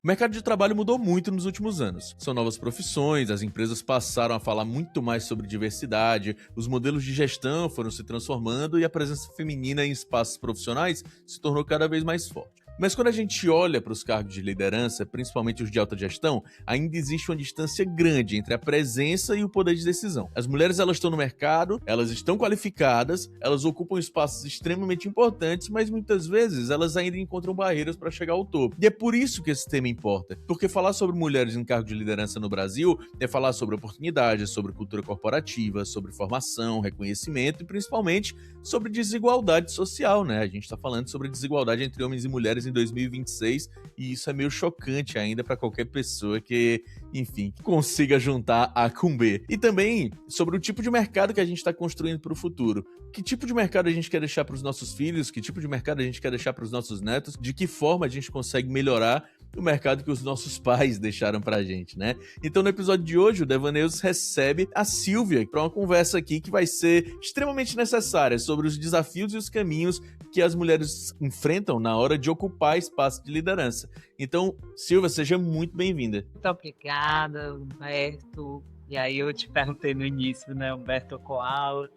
mercado de trabalho mudou muito nos últimos anos. São novas profissões, as empresas passaram a falar muito mais sobre diversidade, os modelos de gestão foram se transformando e a presença feminina em espaços profissionais se tornou cada vez mais forte. Mas quando a gente olha para os cargos de liderança, principalmente os de alta gestão, ainda existe uma distância grande entre a presença e o poder de decisão. As mulheres elas estão no mercado, elas estão qualificadas, elas ocupam espaços extremamente importantes, mas muitas vezes elas ainda encontram barreiras para chegar ao topo. E é por isso que esse tema importa, porque falar sobre mulheres em cargo de liderança no Brasil é falar sobre oportunidades, sobre cultura corporativa, sobre formação, reconhecimento e principalmente sobre desigualdade social, né? A gente está falando sobre desigualdade entre homens e mulheres em 2026 e isso é meio chocante ainda para qualquer pessoa que, enfim, consiga juntar A com B. E também sobre o tipo de mercado que a gente está construindo para o futuro. Que tipo de mercado a gente quer deixar para os nossos filhos? Que tipo de mercado a gente quer deixar para os nossos netos? De que forma a gente consegue melhorar o mercado que os nossos pais deixaram pra gente, né? Então, no episódio de hoje, o Devaneus recebe a Silvia para uma conversa aqui que vai ser extremamente necessária sobre os desafios e os caminhos que as mulheres enfrentam na hora de ocupar espaço de liderança. Então, Silvia, seja muito bem-vinda. Muito obrigada, Humberto. E aí eu te perguntei no início, né, Humberto Koala,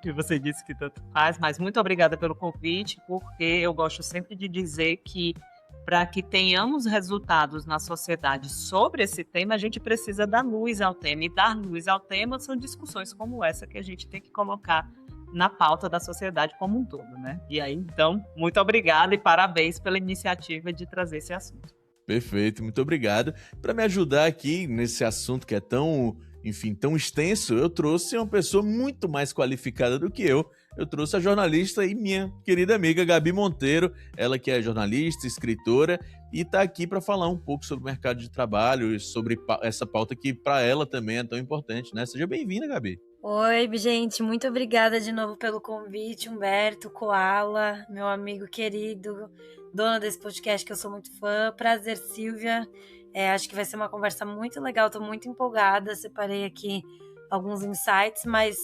que você disse que tanto faz, mas muito obrigada pelo convite, porque eu gosto sempre de dizer que para que tenhamos resultados na sociedade sobre esse tema, a gente precisa dar luz ao tema. E dar luz ao tema são discussões como essa que a gente tem que colocar na pauta da sociedade como um todo, né? E aí, então, muito obrigada e parabéns pela iniciativa de trazer esse assunto. Perfeito, muito obrigado. Para me ajudar aqui nesse assunto que é tão, enfim, tão extenso, eu trouxe uma pessoa muito mais qualificada do que eu. Eu trouxe a jornalista e minha querida amiga Gabi Monteiro, ela que é jornalista, escritora e está aqui para falar um pouco sobre o mercado de trabalho e sobre essa pauta que para ela também é tão importante, né? Seja bem-vinda, Gabi. Oi, gente, muito obrigada de novo pelo convite, Humberto, Koala, meu amigo querido, dona desse podcast que eu sou muito fã. Prazer, Silvia. Acho que vai ser uma conversa muito legal, tô muito empolgada, separei aqui alguns insights, mas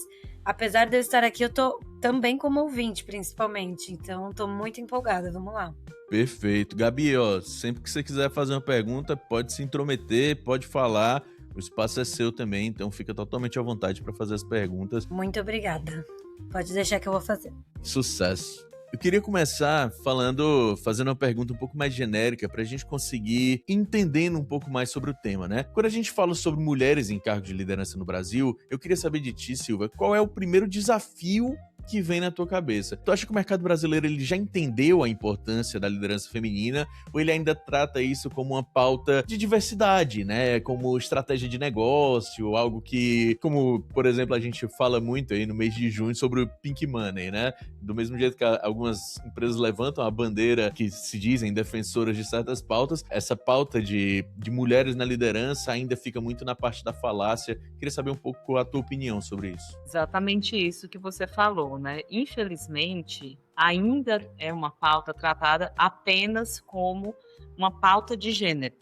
apesar de eu estar aqui, eu tô também como ouvinte, principalmente, então tô muito empolgada, vamos lá. Perfeito. Gabi, ó, sempre que você quiser fazer uma pergunta, pode se intrometer, pode falar. O espaço é seu também, então fica totalmente à vontade para fazer as perguntas. Muito obrigada. Pode deixar que eu vou fazer. Sucesso. Eu queria começar fazendo uma pergunta um pouco mais genérica para a gente conseguir entendendo um pouco mais sobre o tema, né? Quando a gente fala sobre mulheres em cargo de liderança no Brasil, eu queria saber de ti, Silvia, qual é o primeiro desafio que vem na tua cabeça? Tu acha que o mercado brasileiro ele já entendeu a importância da liderança feminina ou ele ainda trata isso como uma pauta de diversidade, né? Como estratégia de negócio, algo que, como, por exemplo, a gente fala muito aí no mês de junho sobre o Pink Money, né? Do mesmo jeito que algumas empresas levantam a bandeira que se dizem defensoras de certas pautas, essa pauta de mulheres na liderança ainda fica muito na parte da falácia. Queria saber um pouco a tua opinião sobre isso. Exatamente isso que você falou, né? Infelizmente, ainda é uma pauta tratada apenas como uma pauta de gênero.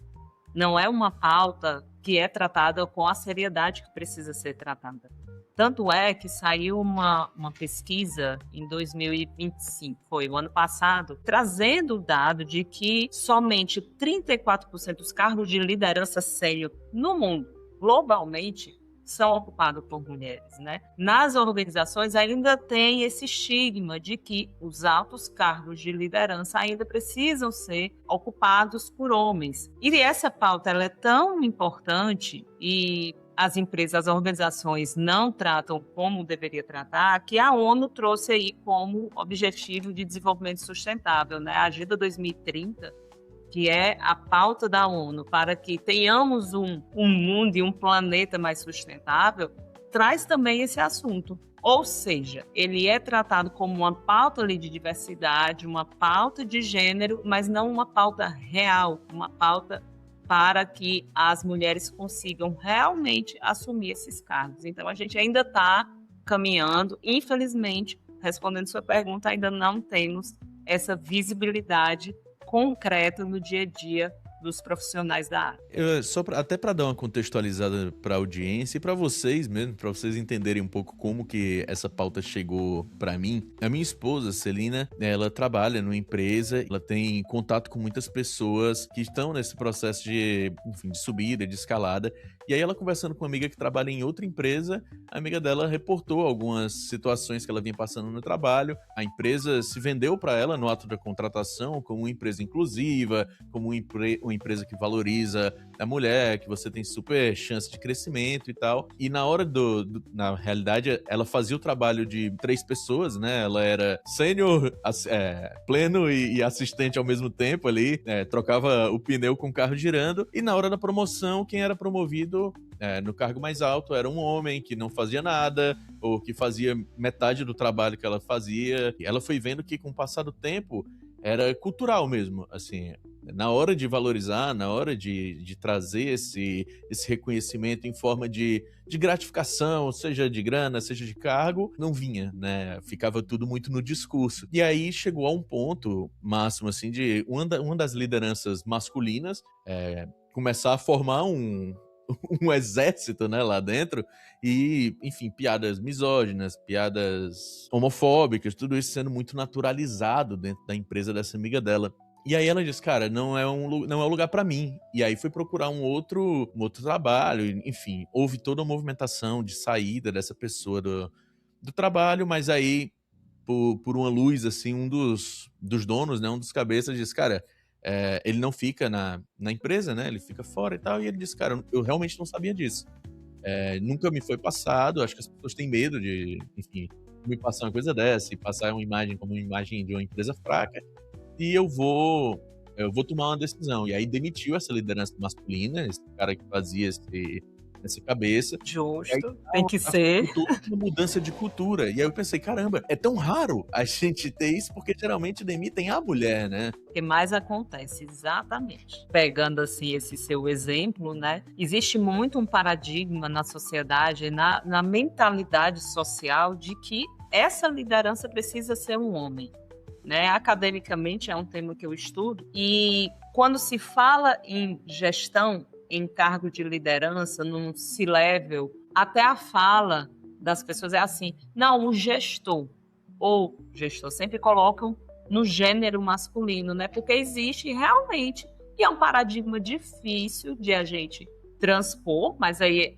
Não é uma pauta que é tratada com a seriedade que precisa ser tratada. Tanto é que saiu uma pesquisa em 2025, foi o ano passado, trazendo o dado de que somente 34% dos cargos de liderança sênior no mundo, globalmente, são ocupados por mulheres, né? Nas organizações ainda tem esse estigma de que os altos cargos de liderança ainda precisam ser ocupados por homens. E essa pauta ela é tão importante e as empresas, as organizações não tratam como deveria tratar, que a ONU trouxe aí como objetivo de desenvolvimento sustentável, né? A Agenda 2030, que é a pauta da ONU para que tenhamos um mundo e um planeta mais sustentável, traz também esse assunto. Ou seja, ele é tratado como uma pauta ali de diversidade, uma pauta de gênero, mas não uma pauta real, uma pauta para que as mulheres consigam realmente assumir esses cargos. Então, a gente ainda está caminhando. Infelizmente, respondendo sua pergunta, ainda não temos essa visibilidade concreta no dia a dia dos profissionais da área. Até para dar uma contextualizada para a audiência e para vocês mesmo, para vocês entenderem um pouco como que essa pauta chegou para mim. A minha esposa, Celina, ela trabalha numa empresa, ela tem contato com muitas pessoas que estão nesse processo de, enfim, de subida, de escalada. E aí ela conversando com uma amiga que trabalha em outra empresa, a amiga dela reportou algumas situações que ela vinha passando no trabalho. A empresa se vendeu para ela no ato da contratação como uma empresa inclusiva, como uma empresa que valoriza a mulher, que você tem super chance de crescimento e tal. E na hora na realidade, ela fazia o trabalho de 3 pessoas, né? Ela era sênior, pleno e assistente ao mesmo tempo ali, trocava o pneu com o carro girando. E na hora da promoção, quem era promovido no cargo mais alto era um homem que não fazia nada, ou que fazia metade do trabalho que ela fazia. E ela foi vendo que com o passar do tempo era cultural mesmo, assim, na hora de valorizar, na hora de trazer esse reconhecimento em forma de gratificação, seja de grana, seja de cargo, não vinha, né? Ficava tudo muito no discurso. E aí chegou a um ponto máximo, assim, de uma das lideranças masculinas começar a formar um exército, né, lá dentro, e, enfim, piadas misóginas, piadas homofóbicas, tudo isso sendo muito naturalizado dentro da empresa dessa amiga dela. E aí ela disse, cara, não é um lugar pra mim. E aí foi procurar um outro trabalho, enfim, houve toda uma movimentação de saída dessa pessoa do trabalho, mas aí, por uma luz, assim, um dos donos, né, um dos cabeças, disse, cara, ele não fica na empresa, né? Ele fica fora e tal. E ele disse, cara, eu realmente não sabia disso. Nunca me foi passado. Acho que as pessoas têm medo de, enfim, me passar uma coisa dessa e passar uma imagem como uma imagem de uma empresa fraca. E eu vou tomar uma decisão. E aí demitiu essa liderança masculina, esse cara que fazia essa cabeça. Justo, tem que ser. Toda uma mudança de cultura. E aí eu pensei, caramba, é tão raro a gente ter isso, porque geralmente demitem a mulher, né? O que mais acontece, exatamente. Pegando assim esse seu exemplo, né? Existe muito um paradigma na sociedade, na mentalidade social, de que essa liderança precisa ser um homem. Né? Academicamente é um tema que eu estudo. E quando se fala em gestão, em cargo de liderança, num C-level, até a fala das pessoas é assim, não, o gestor, ou gestor, sempre colocam no gênero masculino, né? Porque existe realmente, e é um paradigma difícil de a gente transpor, mas aí,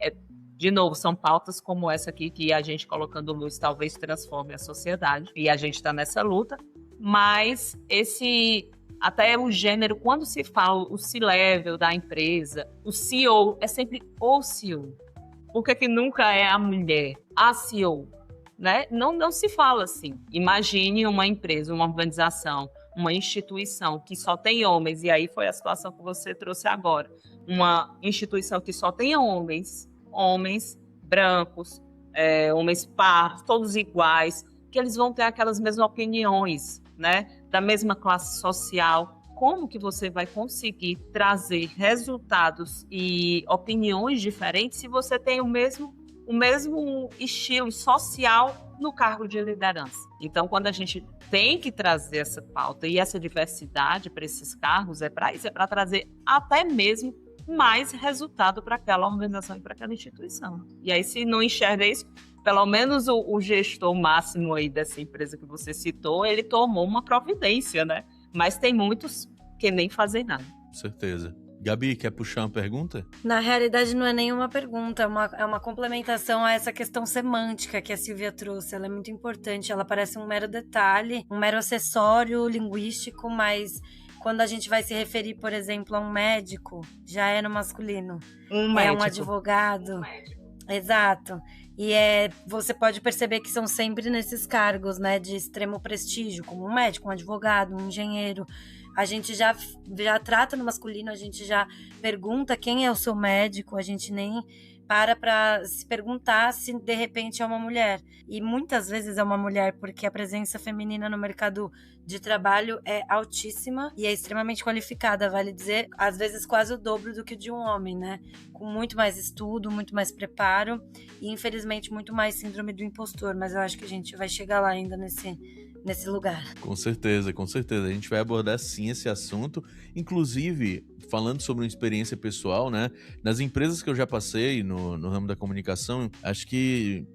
de novo, são pautas como essa aqui, que a gente colocando luz talvez transforme a sociedade, e a gente está nessa luta, mas até o gênero, quando se fala o C-level da empresa, o CEO é sempre o CEO. Por que nunca é a mulher, a CEO? Né? Não se fala assim. Imagine uma empresa, uma organização, uma instituição que só tem homens, e aí foi a situação que você trouxe agora. Uma instituição que só tem homens brancos, homens pardos, todos iguais, que eles vão ter aquelas mesmas opiniões, né? Da mesma classe social. Como que você vai conseguir trazer resultados e opiniões diferentes se você tem o mesmo estilo social no cargo de liderança? Então, quando a gente tem que trazer essa pauta e essa diversidade para esses cargos, é para isso, é para trazer até mesmo mais resultado para aquela organização e para aquela instituição. E aí, se não enxerga isso, pelo menos o gestor máximo aí dessa empresa que você citou, ele tomou uma providência, né? Mas tem muitos que nem fazem nada. Com certeza. Gabi, quer puxar uma pergunta? Na realidade, não é nenhuma pergunta, é uma complementação a essa questão semântica que a Silvia trouxe. Ela é muito importante, ela parece um mero detalhe, um mero acessório linguístico, mas quando a gente vai se referir, por exemplo, a um médico, já é no masculino. Um advogado. Exato. E você pode perceber que são sempre nesses cargos, né, de extremo prestígio, como um médico, um advogado, um engenheiro. A gente já trata no masculino, a gente já pergunta quem é o seu médico, a gente nem para se perguntar se de repente é uma mulher. E muitas vezes é uma mulher, porque a presença feminina no mercado de trabalho é altíssima e é extremamente qualificada, vale dizer, às vezes quase o dobro do que de um homem, né? Com muito mais estudo, muito mais preparo e infelizmente muito mais síndrome do impostor, mas eu acho que a gente vai chegar lá ainda nesse lugar. Com certeza, com certeza. A gente vai abordar sim esse assunto. Inclusive, falando sobre uma experiência pessoal, né? Nas empresas que eu já passei no ramo da comunicação, acho que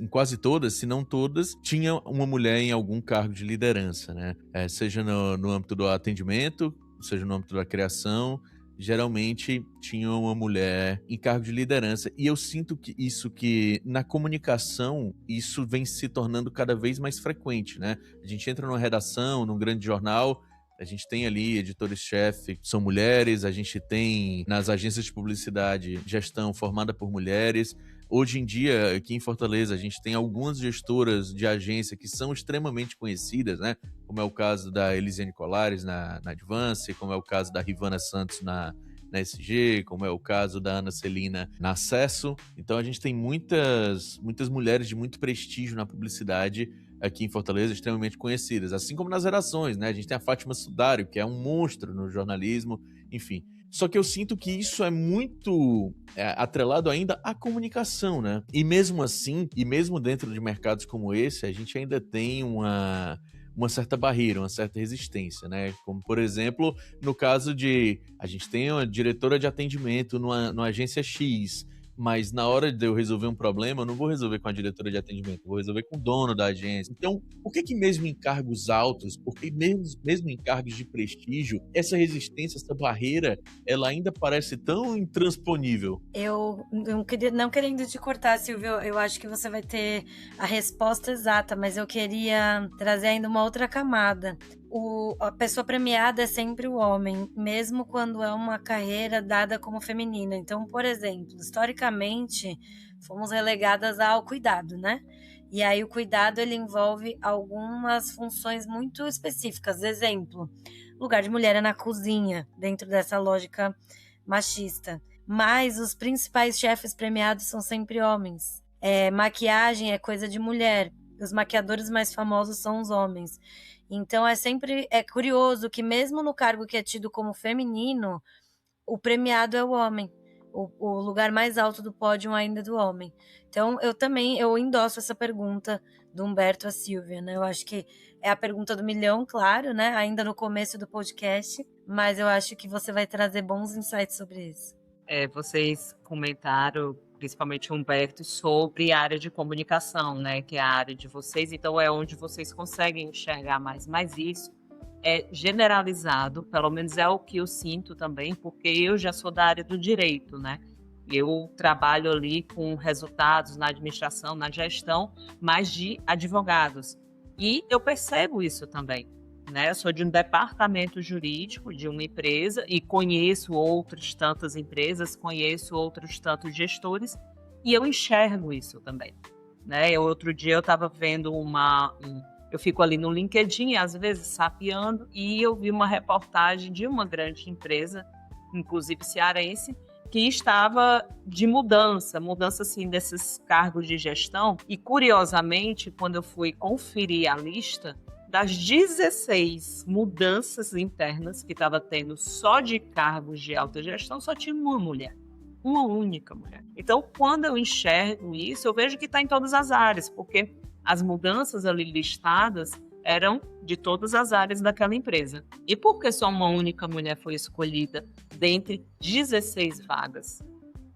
em quase todas, se não todas, tinha uma mulher em algum cargo de liderança, né? Seja no âmbito do atendimento, seja no âmbito da criação, geralmente tinha uma mulher em cargo de liderança. E eu sinto que na comunicação, isso vem se tornando cada vez mais frequente, né? A gente entra numa redação, num grande jornal, a gente tem ali editores-chefe que são mulheres, a gente tem nas agências de publicidade gestão formada por mulheres. Hoje em dia, aqui em Fortaleza, a gente tem algumas gestoras de agência que são extremamente conhecidas, né? Como é o caso da Elisiane Colares na Advance, como é o caso da Rivana Santos na SG, como é o caso da Ana Celina na Acesso. Então a gente tem muitas mulheres de muito prestígio na publicidade aqui em Fortaleza, extremamente conhecidas, assim como nas redações, né? A gente tem a Fátima Sudário, que é um monstro no jornalismo, enfim. Só que eu sinto que isso é muito atrelado ainda à comunicação, né? E mesmo assim, e mesmo dentro de mercados como esse, a gente ainda tem uma certa barreira, uma certa resistência, né? Como, por exemplo, no caso de a gente tem uma diretora de atendimento numa agência X, mas na hora de eu resolver um problema, eu não vou resolver com a diretora de atendimento, eu vou resolver com o dono da agência. Então, por que mesmo em cargos altos, porque mesmo em cargos de prestígio, essa resistência, essa barreira, ela ainda parece tão intransponível? Eu não querendo te cortar, Silvio, eu acho que você vai ter a resposta exata, mas eu queria trazer ainda uma outra camada. A pessoa premiada é sempre o homem, mesmo quando é uma carreira dada como feminina. Então, por exemplo, historicamente, fomos relegadas ao cuidado, né? E aí o cuidado, ele envolve algumas funções muito específicas. Exemplo, lugar de mulher é na cozinha, dentro dessa lógica machista. Mas os principais chefes premiados são sempre homens. Maquiagem é coisa de mulher. Os maquiadores mais famosos são os homens. Então é curioso que mesmo no cargo que é tido como feminino, o premiado é o homem. O lugar mais alto do pódio ainda é do homem. Então eu endosso essa pergunta do Humberto a Silvia, né? Eu acho que é a pergunta do milhão, claro, né? Ainda no começo do podcast, mas eu acho que você vai trazer bons insights sobre isso. Vocês comentaram, principalmente o Humberto, sobre a área de comunicação, né? Que é a área de vocês, então é onde vocês conseguem enxergar mais. Mas isso é generalizado, pelo menos é o que eu sinto também, porque eu já sou da área do direito, né? Eu trabalho ali com resultados na administração, na gestão, mas de advogados. E eu percebo isso também. Né? Eu sou de um departamento jurídico de uma empresa e conheço outras tantas empresas, conheço outros tantos gestores e eu enxergo isso também. Né? Outro dia eu estava vendo eu fico ali no LinkedIn, às vezes sapeando, e eu vi uma reportagem de uma grande empresa, inclusive cearense, que estava de mudança assim, desses cargos de gestão. E curiosamente, quando eu fui conferir a lista, das 16 mudanças internas que estava tendo só de cargos de alta gestão, só tinha uma mulher. Uma única mulher. Então, quando eu enxergo isso, eu vejo que está em todas as áreas, porque as mudanças ali listadas eram de todas as áreas daquela empresa. E por que só uma única mulher foi escolhida dentre 16 vagas?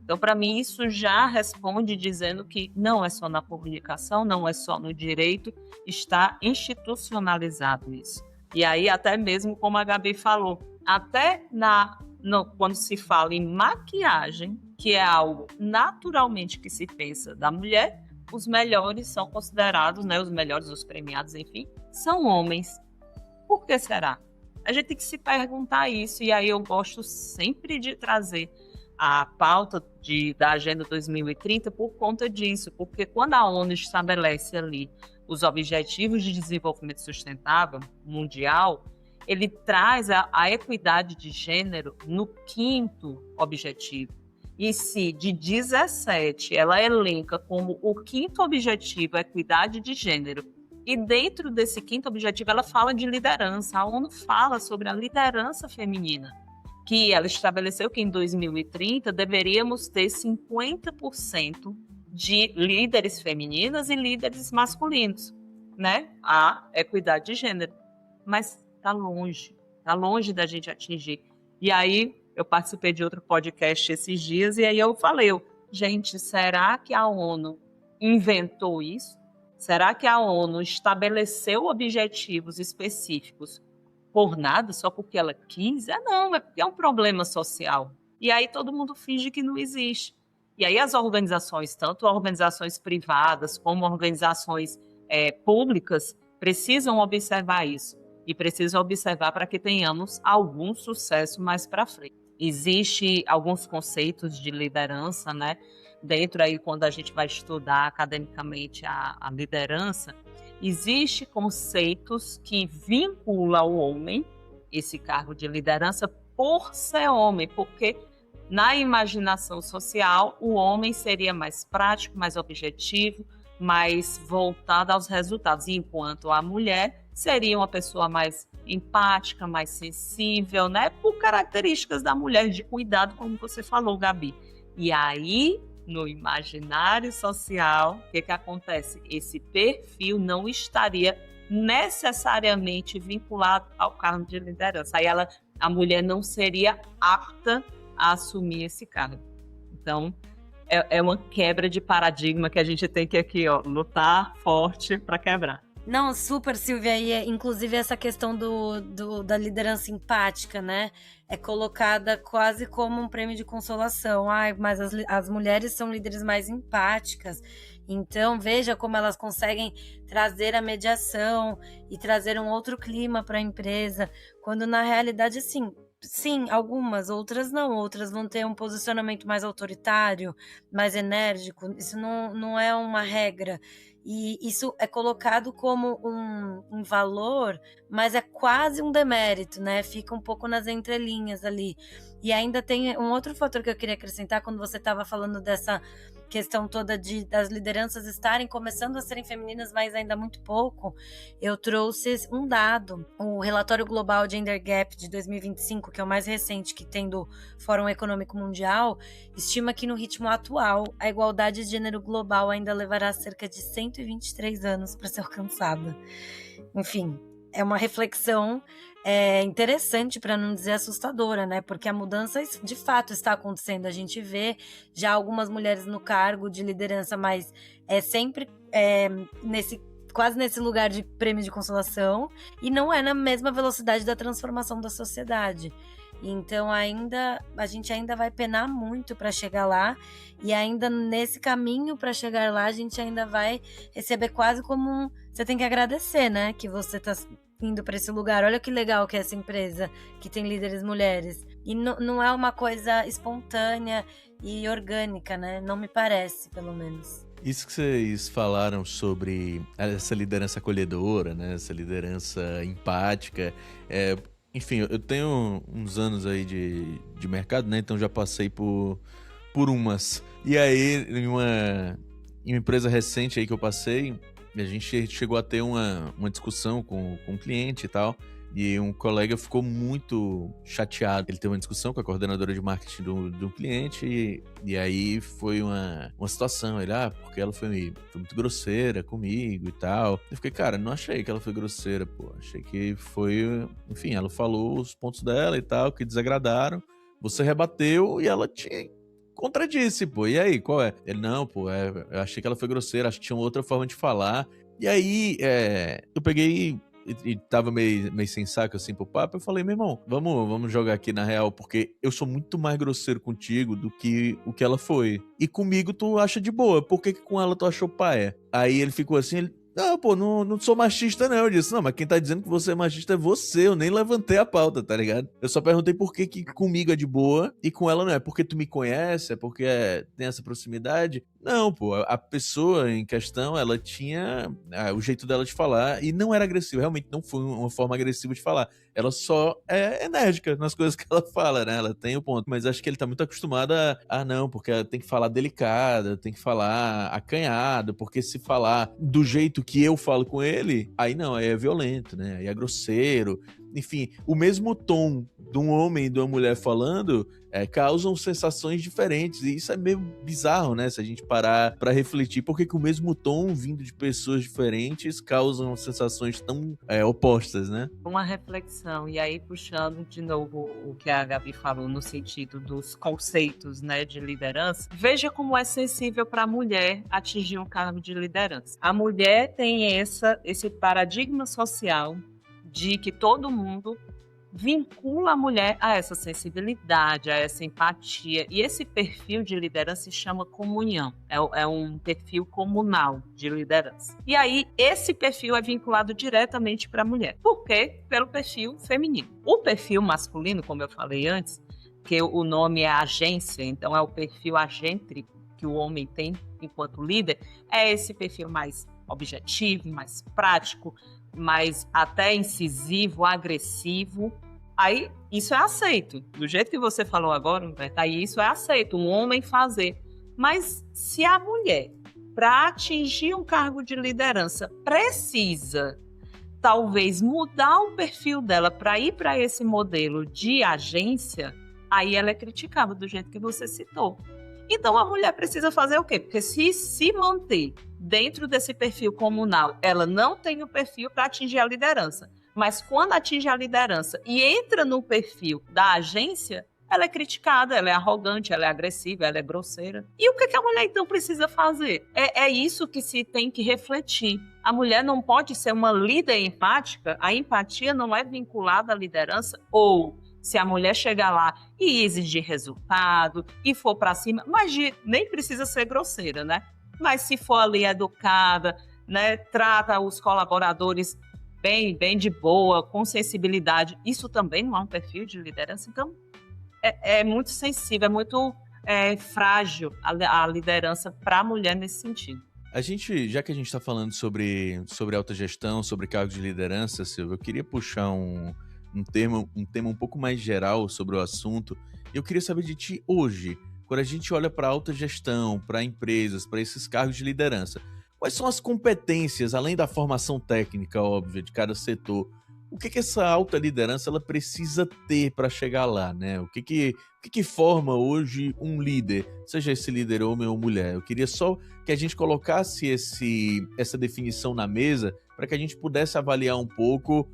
Então, para mim, isso já responde dizendo que não é só na comunicação, não é só no direito, está institucionalizado isso. E aí, até mesmo, como a Gabi falou, até quando se fala em maquiagem, que é algo naturalmente que se pensa da mulher, os melhores são considerados, né, os melhores, os premiados, enfim, são homens. Por que será? A gente tem que se perguntar isso, e aí eu gosto sempre de trazer a pauta da Agenda 2030 por conta disso, porque quando a ONU estabelece ali os Objetivos de Desenvolvimento Sustentável Mundial, ele traz a equidade de gênero no 5º objetivo. E se de 17 ela elenca como o 5º objetivo a equidade de gênero, e dentro desse 5º objetivo ela fala de liderança, a ONU fala sobre a liderança feminina, que ela estabeleceu que em 2030 deveríamos ter 50% de líderes femininas e líderes masculinos. né, a equidade de gênero. Mas está longe da gente atingir. E aí, eu participei de outro podcast esses dias, e aí eu falei, gente, será que a ONU inventou isso? Será que a ONU estabeleceu objetivos específicos por nada, só porque ela quis? Não, é porque é um problema social. E aí todo mundo finge que não existe. E aí as organizações, tanto organizações privadas como organizações públicas, precisam observar isso. E precisam observar para que tenhamos algum sucesso mais para frente. Existem alguns conceitos de liderança, né? Dentro aí, quando a gente vai estudar academicamente a liderança, existem conceitos que vinculam o homem, esse cargo de liderança, por ser homem, porque na imaginação social, o homem seria mais prático, mais objetivo, mais voltado aos resultados, enquanto a mulher seria uma pessoa mais empática, mais sensível, né? Por características da mulher de cuidado, como você falou, Gabi. E aí, no imaginário social, o que acontece? Esse perfil não estaria necessariamente vinculado ao cargo de liderança. Aí a mulher não seria apta a assumir esse cargo. Então, é uma quebra de paradigma que a gente tem que aqui, lutar forte para quebrar. Não, super, Silvia, e inclusive essa questão da liderança empática, né, é colocada quase como um prêmio de consolação. Mas as mulheres são líderes mais empáticas, então veja como elas conseguem trazer a mediação e trazer um outro clima para a empresa, quando na realidade, assim, sim, algumas, outras não, outras vão ter um posicionamento mais autoritário, mais enérgico, isso não é uma regra. E isso é colocado como um valor, mas é quase um demérito, né? Fica um pouco nas entrelinhas ali. E ainda tem um outro fator que eu queria acrescentar, quando você estava falando dessa questão toda das lideranças estarem começando a serem femininas, mas ainda muito pouco, eu trouxe um dado. O relatório global Gender Gap de 2025, que é o mais recente que tem do Fórum Econômico Mundial, estima que no ritmo atual, a igualdade de gênero global ainda levará cerca de 123 anos para ser alcançada. Enfim, é uma reflexão interessante, para não dizer assustadora, né? Porque a mudança de fato está acontecendo. A gente vê já algumas mulheres no cargo de liderança, mas sempre quase nesse lugar de prêmio de consolação, e não é na mesma velocidade da transformação da sociedade. Então a gente ainda vai penar muito para chegar lá, e ainda nesse caminho para chegar lá a gente ainda vai receber quase como você tem que agradecer, né, que você está indo para esse lugar. Olha que legal que é essa empresa que tem líderes mulheres, e não é uma coisa espontânea e orgânica, né, não me parece, pelo menos. Isso que vocês falaram sobre essa liderança acolhedora, né, essa liderança empática, enfim, eu tenho uns anos aí de mercado, né? Então já passei por umas. E aí, em uma empresa recente aí que eu passei, a gente chegou a ter uma discussão com um cliente e tal. E um colega ficou muito chateado. Ele teve uma discussão com a coordenadora de marketing do cliente, e aí foi uma situação. Ele, porque ela foi muito grosseira comigo e tal. Eu fiquei, cara, não achei que ela foi grosseira, pô. Achei que foi... Enfim, ela falou os pontos dela e tal, que desagradaram. Você rebateu e ela te contradisse, pô. E aí, qual é? Ele, não, pô, eu achei que ela foi grosseira, acho que tinha outra forma de falar. E aí, eu peguei... E tava meio sem saco assim pro papo. Eu falei, meu irmão, vamos jogar aqui na real, porque eu sou muito mais grosseiro contigo do que o que ela foi. E comigo tu acha de boa, por que com ela tu achou paia? Aí ele ficou assim, não, pô, não sou machista não. Eu disse, não, mas quem tá dizendo que você é machista é você. Eu nem levantei a pauta, tá ligado? Eu só perguntei por que comigo é de boa e com ela não é. Porque tu me conhece? É porque tem essa proximidade? Não, pô, a pessoa em questão, ela tinha o jeito dela de falar e não era agressiva, realmente não foi uma forma agressiva de falar. Ela só é enérgica nas coisas que ela fala, né? Ela tem o ponto. Mas acho que ele tá muito acostumado não, porque ela tem que falar delicada, tem que falar acanhado, porque se falar do jeito que eu falo com ele, aí não, aí é violento, né? Aí é grosseiro. enfim, o mesmo tom de um homem e de uma mulher falando causam sensações diferentes, e isso é meio bizarro, né? Se a gente parar pra refletir, por que o mesmo tom vindo de pessoas diferentes causam sensações tão opostas, né? Uma reflexão, e aí puxando de novo o que a Gabi falou no sentido dos conceitos, né, de liderança, veja como é sensível para a mulher atingir um cargo de liderança. A mulher tem esse paradigma social de que todo mundo vincula a mulher a essa sensibilidade, a essa empatia. E esse perfil de liderança se chama comunhão. É um perfil comunal de liderança. E aí, esse perfil é vinculado diretamente para a mulher. Por quê? Pelo perfil feminino. O perfil masculino, como eu falei antes, que o nome é agência, então é o perfil agêntrico que o homem tem enquanto líder, é esse perfil mais objetivo, mais prático, mais até incisivo, agressivo. Aí isso é aceito. Do jeito que você falou agora, Humberto, aí isso é aceito, um homem fazer. Mas se a mulher, para atingir um cargo de liderança, precisa talvez mudar o perfil dela para ir para esse modelo de agência, aí ela é criticada do jeito que você citou. Então a mulher precisa fazer o quê? Porque se manter dentro desse perfil comunal, ela não tem o perfil para atingir a liderança. Mas quando atinge a liderança e entra no perfil da agência, ela é criticada, ela é arrogante, ela é agressiva, ela é grosseira. E o que a mulher então precisa fazer? É isso que se tem que refletir. A mulher não pode ser uma líder empática, a empatia não é vinculada à liderança, ou se a mulher chegar lá e exigir resultado e for para cima, mas nem precisa ser grosseira, né? Mas se for ali educada, né, trata os colaboradores bem de boa, com sensibilidade, isso também não é um perfil de liderança. Então, é muito sensível, é muito frágil a liderança para a mulher nesse sentido. Já que a gente está falando sobre autogestão, sobre cargos de liderança, Silvia, eu queria puxar um tema um pouco mais geral sobre o assunto. Eu queria saber de ti hoje, quando a gente olha para a autogestão, para empresas, para esses cargos de liderança, quais são as competências, além da formação técnica óbvia de cada setor? O que essa alta liderança ela precisa ter para chegar lá, né? O que forma hoje um líder, seja esse líder homem ou mulher? Eu queria só que a gente colocasse essa definição na mesa para que a gente pudesse avaliar um pouco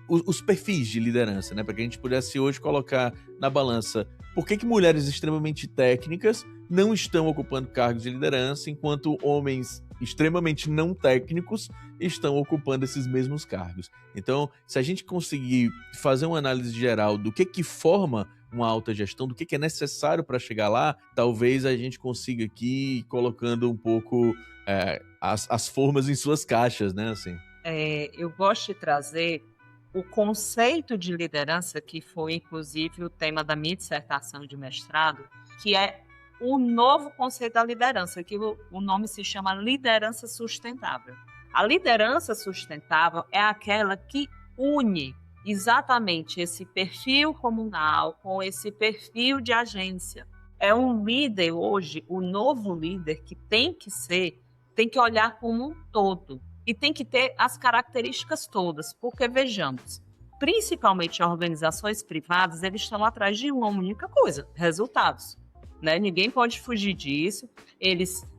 os perfis de liderança, né? Para que a gente pudesse hoje colocar na balança por que mulheres extremamente técnicas não estão ocupando cargos de liderança, enquanto homens extremamente não técnicos estão ocupando esses mesmos cargos. Então, se a gente conseguir fazer uma análise geral do que forma uma alta gestão, do que é necessário para chegar lá, talvez a gente consiga aqui ir colocando um pouco as formas em suas caixas, né? Assim. Eu gosto de trazer o conceito de liderança, que foi inclusive o tema da minha dissertação de mestrado, que é o novo conceito da liderança, que o nome se chama liderança sustentável. A liderança sustentável é aquela que une exatamente esse perfil comunal com esse perfil de agência. É um líder hoje, o novo líder que tem que olhar como um todo e tem que ter as características todas, porque vejamos, principalmente organizações privadas, eles estão atrás de uma única coisa, resultados. Né? Ninguém pode fugir disso.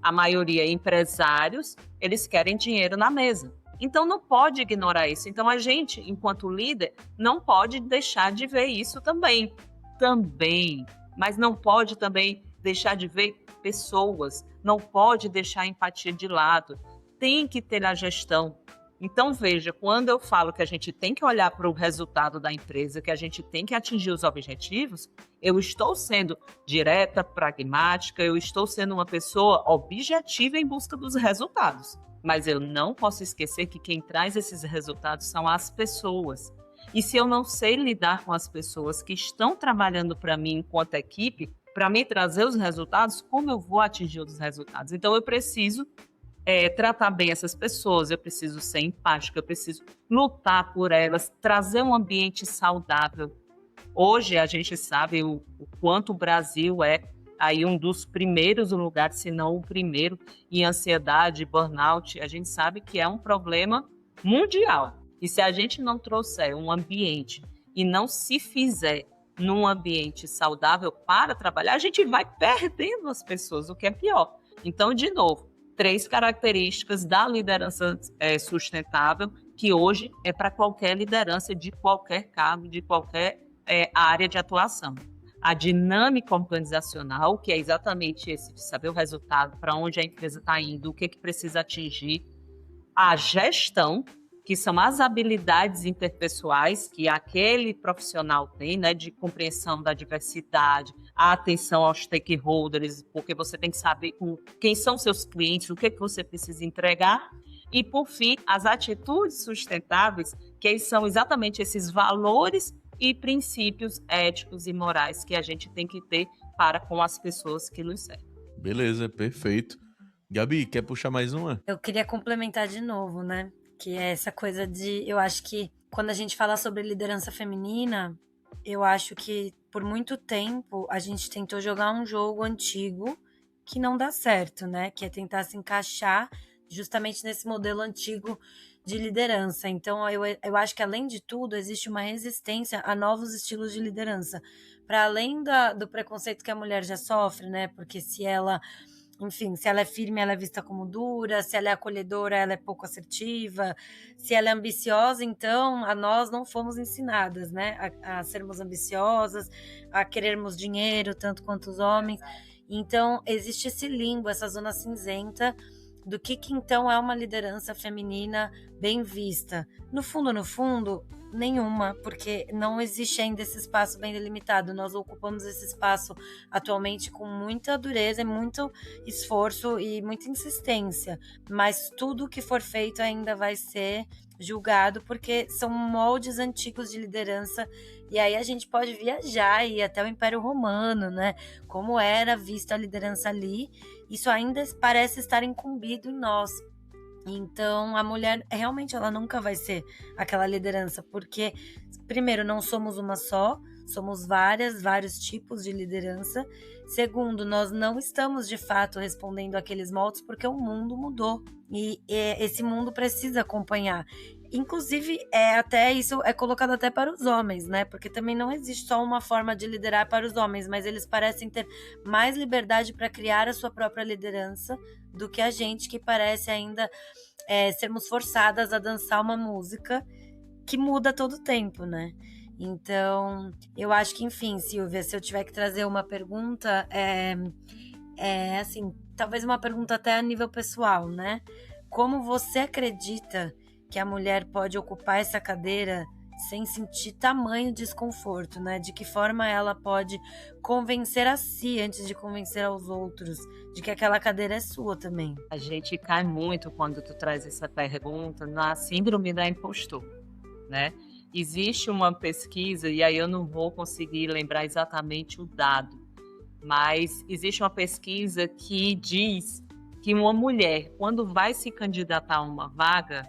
A maioria empresários, eles querem dinheiro na mesa. Então não pode ignorar isso. Então a gente, enquanto líder, não pode deixar de ver isso também. Mas não pode também deixar de ver pessoas. Não pode deixar a empatia de lado. Tem que ter a gestão. Então, veja, quando eu falo que a gente tem que olhar para o resultado da empresa, que a gente tem que atingir os objetivos, eu estou sendo direta, pragmática, eu estou sendo uma pessoa objetiva em busca dos resultados. Mas eu não posso esquecer que quem traz esses resultados são as pessoas. E se eu não sei lidar com as pessoas que estão trabalhando para mim enquanto equipe, para me trazer os resultados, como eu vou atingir os resultados? Então, eu preciso tratar bem essas pessoas, eu preciso ser empática, eu preciso lutar por elas, trazer um ambiente saudável. Hoje a gente sabe o quanto o Brasil é aí um dos primeiros lugares, se não o primeiro, em ansiedade, burnout. A gente sabe que é um problema mundial. E se a gente não trouxer um ambiente e não se fizer num ambiente saudável para trabalhar, a gente vai perdendo as pessoas, o que é pior. Então, de novo, 3 características da liderança sustentável, que hoje é para qualquer liderança de qualquer cargo, de qualquer área de atuação. A dinâmica organizacional, que é exatamente esse, de saber o resultado, para onde a empresa está indo, o que precisa atingir. A gestão, que são as habilidades interpessoais que aquele profissional tem, né, de compreensão da diversidade, a atenção aos stakeholders, porque você tem que saber quem são seus clientes, o que você precisa entregar. E, por fim, as atitudes sustentáveis, que são exatamente esses valores e princípios éticos e morais que a gente tem que ter para com as pessoas que nos servem. Beleza, perfeito. Gabi, quer puxar mais uma? Eu queria complementar de novo, né? Que é essa coisa eu acho que quando a gente fala sobre liderança feminina, eu acho que por muito tempo a gente tentou jogar um jogo antigo que não dá certo, né? Que é tentar se encaixar justamente nesse modelo antigo de liderança. Então, eu acho que, além de tudo, existe uma resistência a novos estilos de liderança. Para além do preconceito que a mulher já sofre, né? Porque se ela é firme, ela é vista como dura, se ela é acolhedora, ela é pouco assertiva, se ela é ambiciosa, então, nós não fomos ensinadas, né? A sermos ambiciosas, a querermos dinheiro, tanto quanto os homens. Então, existe esse limbo, essa zona cinzenta do que então é uma liderança feminina bem vista. No fundo, nenhuma, porque não existe ainda esse espaço bem delimitado. Nós ocupamos esse espaço atualmente com muita dureza, muito esforço e muita insistência, mas tudo que for feito ainda vai ser julgado, porque são moldes antigos de liderança, e aí a gente pode viajar e ir até o Império Romano, né? Como era vista a liderança ali, isso ainda parece estar incumbido em nós. Então, a mulher, realmente, ela nunca vai ser aquela liderança, porque, primeiro, não somos uma só, somos vários tipos de liderança. Segundo, nós não estamos, de fato, respondendo àqueles moldes, porque o mundo mudou, e esse mundo precisa acompanhar. Inclusive, até isso é colocado até para os homens, né? Porque também não existe só uma forma de liderar para os homens, mas eles parecem ter mais liberdade para criar a sua própria liderança do que a gente, que parece ainda sermos forçadas a dançar uma música que muda todo o tempo, né? Então, eu acho que, enfim, Silvia, se eu tiver que trazer uma pergunta, assim, talvez uma pergunta até a nível pessoal, né? Como você acredita que a mulher pode ocupar essa cadeira sem sentir tamanho desconforto, né? De que forma ela pode convencer a si antes de convencer aos outros de que aquela cadeira é sua também? A gente cai muito quando tu traz essa pergunta na síndrome da impostor, né? Existe uma pesquisa, e aí eu não vou conseguir lembrar exatamente o dado, mas existe uma pesquisa que diz que uma mulher, quando vai se candidatar a uma vaga,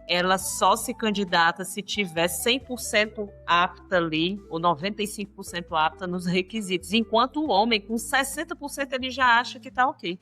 ela só se candidata se tiver 100% apta ali, ou 95% apta nos requisitos, enquanto o homem, com 60%, ele já acha que está ok,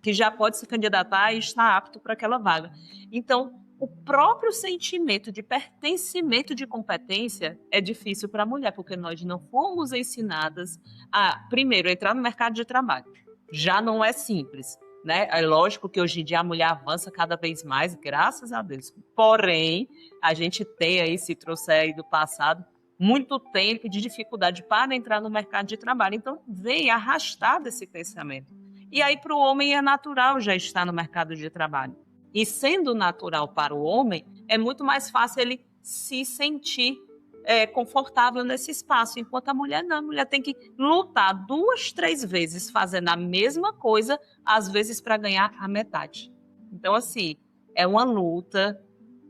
que já pode se candidatar e está apto para aquela vaga. Então, o próprio sentimento de pertencimento de competência é difícil para a mulher, porque nós não fomos ensinadas a, primeiro, entrar no mercado de trabalho. Já não é simples, né? É lógico que hoje em dia a mulher avança cada vez mais, graças a Deus. Porém, a gente tem aí, se trouxer aí do passado, muito tempo de dificuldade para entrar no mercado de trabalho. Então, vem arrastado esse pensamento. E aí, para o homem, é natural já estar no mercado de trabalho. E sendo natural para o homem, é muito mais fácil ele se sentir confortável nesse espaço, enquanto a mulher não. A mulher tem que lutar 2, 3 vezes fazendo a mesma coisa, às vezes para ganhar a metade. Então, assim, é uma luta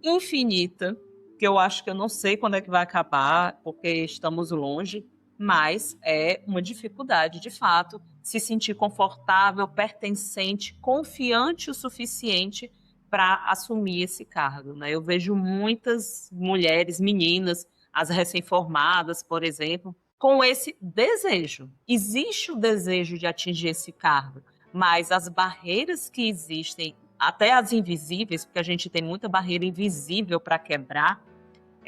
infinita, que eu acho que eu não sei quando é que vai acabar, porque estamos longe, mas é uma dificuldade, de fato, se sentir confortável, pertencente, confiante o suficiente para assumir esse cargo, né? Eu vejo muitas mulheres, meninas, as recém-formadas, por exemplo, com esse desejo. Existe o desejo de atingir esse cargo, mas as barreiras que existem, até as invisíveis, porque a gente tem muita barreira invisível para quebrar,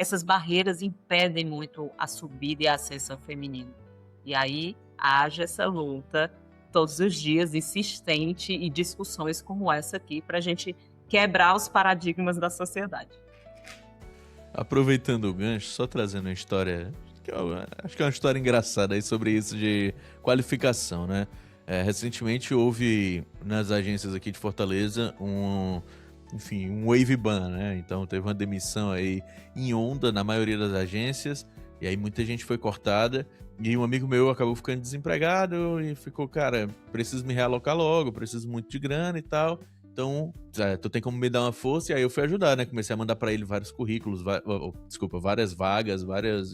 essas barreiras impedem muito a subida e a ascensão feminina. E aí haja essa luta todos os dias, insistente, e discussões como essa aqui, para a gente quebrar os paradigmas da sociedade. Aproveitando o gancho, só trazendo uma história, acho que é uma história engraçada aí sobre isso de qualificação, né? Recentemente houve nas agências aqui de Fortaleza um wave ban, né? Então teve uma demissão aí em onda na maioria das agências, e aí muita gente foi cortada, e um amigo meu acabou ficando desempregado e ficou, cara, preciso me realocar logo, preciso muito de grana e tal. Então, tu tem como me dar uma força? E aí eu fui ajudar, né? Comecei a mandar pra ele vários currículos, várias vagas, vários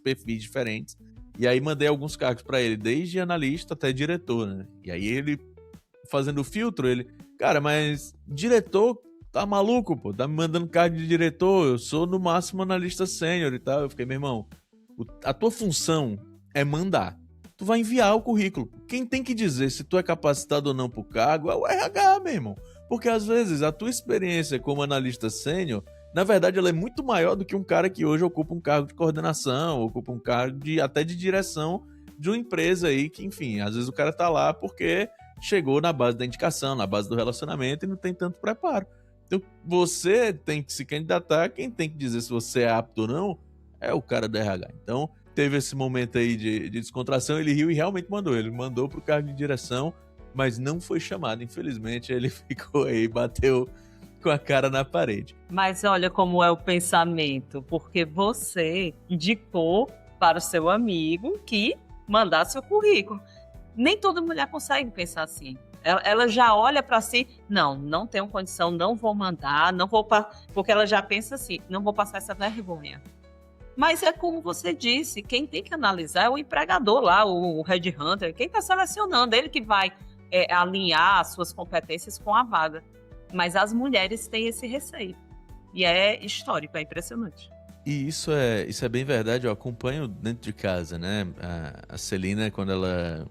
perfis diferentes. E aí mandei alguns cargos pra ele, desde analista até diretor, né? E aí ele, fazendo o filtro, ele... Cara, mas diretor, tá maluco, pô? Tá me mandando cargo de diretor? Eu sou, no máximo, analista sênior e tal. Eu fiquei, meu irmão, a tua função é mandar. Tu vai enviar o currículo. Quem tem que dizer se tu é capacitado ou não pro cargo é o RH, meu irmão. Porque, às vezes, a tua experiência como analista sênior, na verdade, ela é muito maior do que um cara que hoje ocupa um cargo de coordenação, ocupa um cargo até de direção de uma empresa aí, que, enfim, às vezes o cara tá lá porque chegou na base da indicação, na base do relacionamento e não tem tanto preparo. Então, você tem que se candidatar, quem tem que dizer se você é apto ou não é o cara do RH. Então, teve esse momento aí de descontração, ele riu e realmente mandou. Ele mandou pro cargo de direção, mas não foi chamado, infelizmente. Ele ficou aí, bateu com a cara na parede. Mas olha como é o pensamento, porque você indicou para o seu amigo que mandasse o currículo. Nem toda mulher consegue pensar assim. Ela já olha para si, não tenho condição, não vou mandar, porque ela já pensa assim, não vou passar essa vergonha. Mas é como você disse, quem tem que analisar é o empregador lá, o headhunter, quem está selecionando, ele que vai alinhar as suas competências com a vaga. Mas as mulheres têm esse receio. E é histórico, é impressionante. E isso é bem verdade, eu acompanho dentro de casa, né? A Celina, quando ela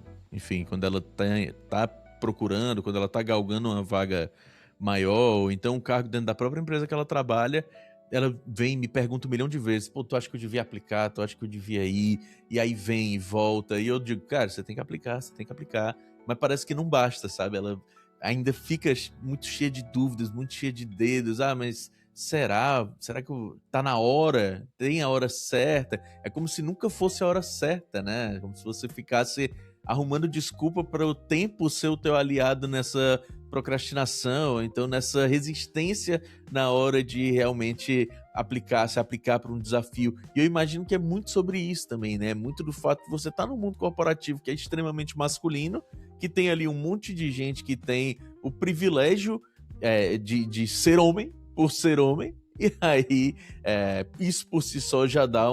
tá procurando, quando ela tá galgando uma vaga maior, ou então um cargo dentro da própria empresa que ela trabalha, ela vem e me pergunta 1 milhão de vezes, pô, tu acha que eu devia aplicar, tu acha que eu devia ir, e aí vem e volta, e eu digo, cara, você tem que aplicar, mas parece que não basta, sabe? Ela ainda fica muito cheia de dúvidas, muito cheia de dedos, mas será que tá na hora, tem a hora certa? É como se nunca fosse a hora certa, né? Como se você ficasse arrumando desculpa para o tempo ser o teu aliado nessa procrastinação, então nessa resistência na hora de realmente se aplicar para um desafio. E eu imagino que é muito sobre isso também, né? Muito do fato de você estar no mundo corporativo que é extremamente masculino, que tem ali um monte de gente que tem o privilégio de ser homem, por ser homem, e aí isso por si só já dá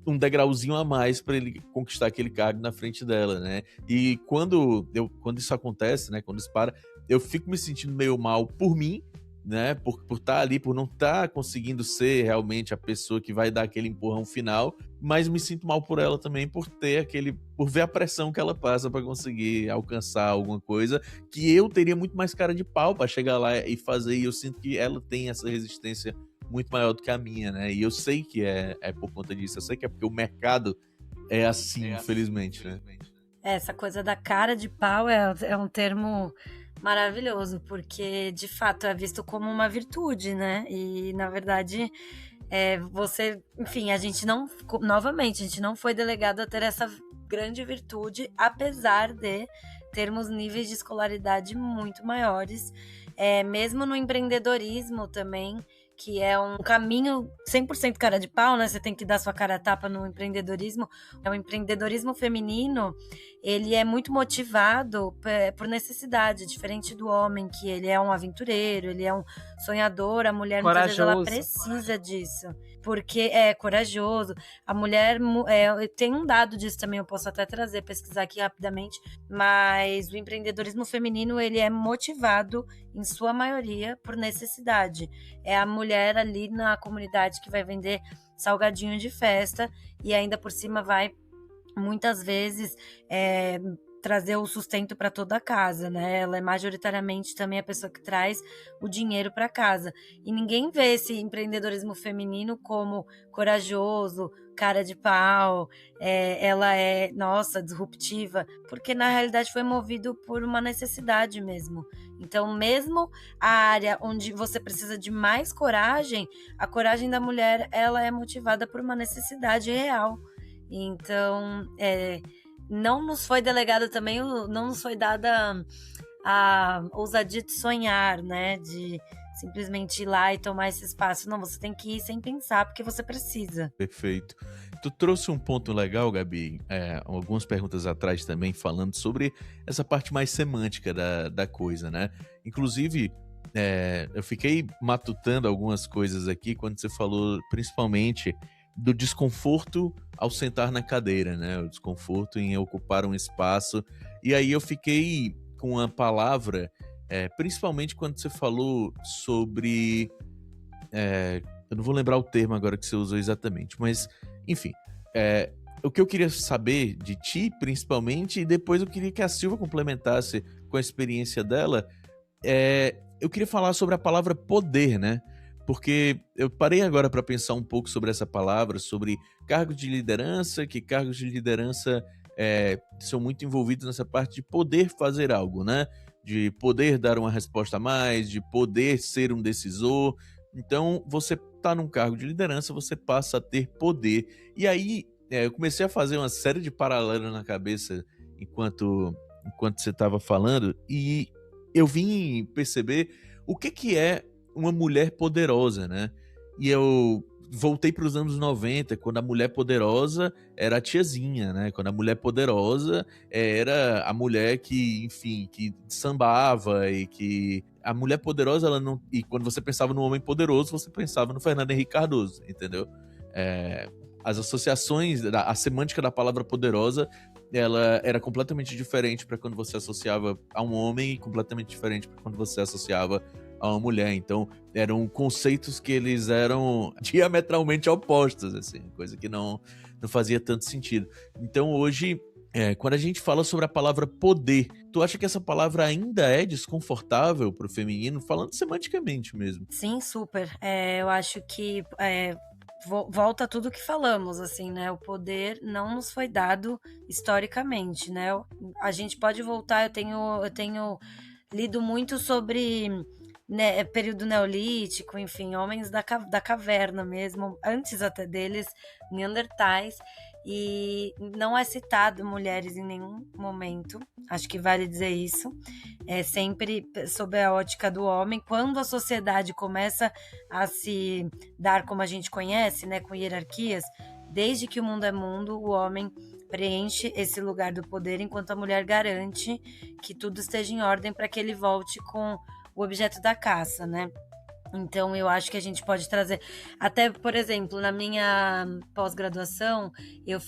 um degrauzinho a mais para ele conquistar aquele cargo na frente dela, né? E quando isso acontece, né? Quando isso para, eu fico me sentindo meio mal por mim, né? Por estar ali, por não estar conseguindo ser realmente a pessoa que vai dar aquele empurrão final, mas me sinto mal por ela também por ver a pressão que ela passa para conseguir alcançar alguma coisa que eu teria muito mais cara de pau para chegar lá e fazer, e eu sinto que ela tem essa resistência muito maior do que a minha, né? E eu sei que é por conta disso, eu sei que é porque o mercado é assim, infelizmente, né? Essa coisa da cara de pau é um termo maravilhoso, porque de fato é visto como uma virtude, né? E na verdade, enfim, a gente não foi delegado a ter essa grande virtude, apesar de termos níveis de escolaridade muito maiores, mesmo no empreendedorismo também, que é um caminho 100% cara de pau, né? Você tem que dar sua cara a tapa no empreendedorismo. O empreendedorismo feminino, ele é muito motivado por necessidade, diferente do homem, que ele é um aventureiro, ele é um sonhador, a mulher muitas vezes ela precisa disso, porque é corajoso. A mulher, tem um dado disso também, eu posso até pesquisar aqui rapidamente, mas o empreendedorismo feminino, ele é motivado, em sua maioria, por necessidade. É a mulher ali na comunidade que vai vender salgadinho de festa e ainda por cima vai, muitas vezes, trazer o sustento para toda a casa, né? Ela é majoritariamente também a pessoa que traz o dinheiro para casa. E ninguém vê esse empreendedorismo feminino como corajoso, cara de pau, ela é, nossa, disruptiva, porque na realidade foi movido por uma necessidade mesmo. Então, mesmo a área onde você precisa de mais coragem, a coragem da mulher, ela é motivada por uma necessidade real. Então, não nos foi delegado também, não nos foi dada a ousadia de sonhar, né? De simplesmente ir lá e tomar esse espaço. Não, você tem que ir sem pensar, porque você precisa. Perfeito. Tu trouxe um ponto legal, Gabi, algumas perguntas atrás também, falando sobre essa parte mais semântica da coisa, né? Inclusive, eu fiquei matutando algumas coisas aqui quando você falou, principalmente, do desconforto ao sentar na cadeira, né? O desconforto em ocupar um espaço. E aí eu fiquei com uma palavra, principalmente quando você falou sobre... eu não vou lembrar o termo agora que você usou exatamente, mas, enfim, o que eu queria saber de ti, principalmente, e depois eu queria que a Silva complementasse com a experiência dela, eu queria falar sobre a palavra poder, né? Porque eu parei agora para pensar um pouco sobre essa palavra, sobre cargos de liderança, que cargos de liderança são muito envolvidos nessa parte de poder fazer algo, né? De poder dar uma resposta a mais, de poder ser um decisor. Então, você está num cargo de liderança, você passa a ter poder. E aí, eu comecei a fazer uma série de paralelos na cabeça enquanto você estava falando, e eu vim perceber o que é uma mulher poderosa, né? E eu voltei para os anos 90, quando a mulher poderosa era a tiazinha, né? Quando a mulher poderosa era a mulher que, enfim, que sambava, e que a mulher poderosa, ela não... E quando você pensava no homem poderoso, você pensava no Fernando Henrique Cardoso, entendeu? As associações, a semântica da palavra poderosa, ela era completamente diferente para quando você associava a um homem e completamente diferente para quando você associava a uma mulher. Então, eram conceitos que eles eram diametralmente opostos, assim, coisa que não fazia tanto sentido. Então, hoje, quando a gente fala sobre a palavra poder, tu acha que essa palavra ainda é desconfortável pro feminino, falando semanticamente mesmo? Sim, super. Eu acho que volta tudo que falamos, assim, né? O poder não nos foi dado historicamente, né? A gente pode voltar, eu tenho lido muito sobre, né, período neolítico, enfim, homens da caverna mesmo, antes até deles, neandertais, e não é citado mulheres em nenhum momento, acho que vale dizer isso, é sempre sob a ótica do homem. Quando a sociedade começa a se dar como a gente conhece, né, com hierarquias, desde que o mundo é mundo, o homem preenche esse lugar do poder, enquanto a mulher garante que tudo esteja em ordem para que ele volte com o objeto da caça, né? Então, eu acho que a gente pode trazer... Até, por exemplo, na minha pós-graduação, eu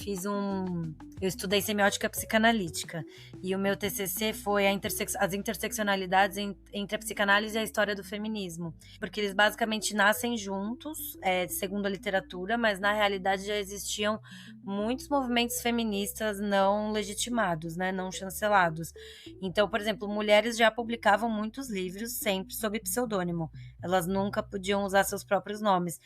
estudei semiótica psicanalítica. E o meu TCC foi as interseccionalidades entre a psicanálise e a história do feminismo. Porque eles basicamente nascem juntos, segundo a literatura, mas na realidade já existiam muitos movimentos feministas não legitimados, né, não chancelados. Então, por exemplo, mulheres já publicavam muitos livros, sempre sob pseudônimo. Elas nunca podiam usar seus próprios nomes.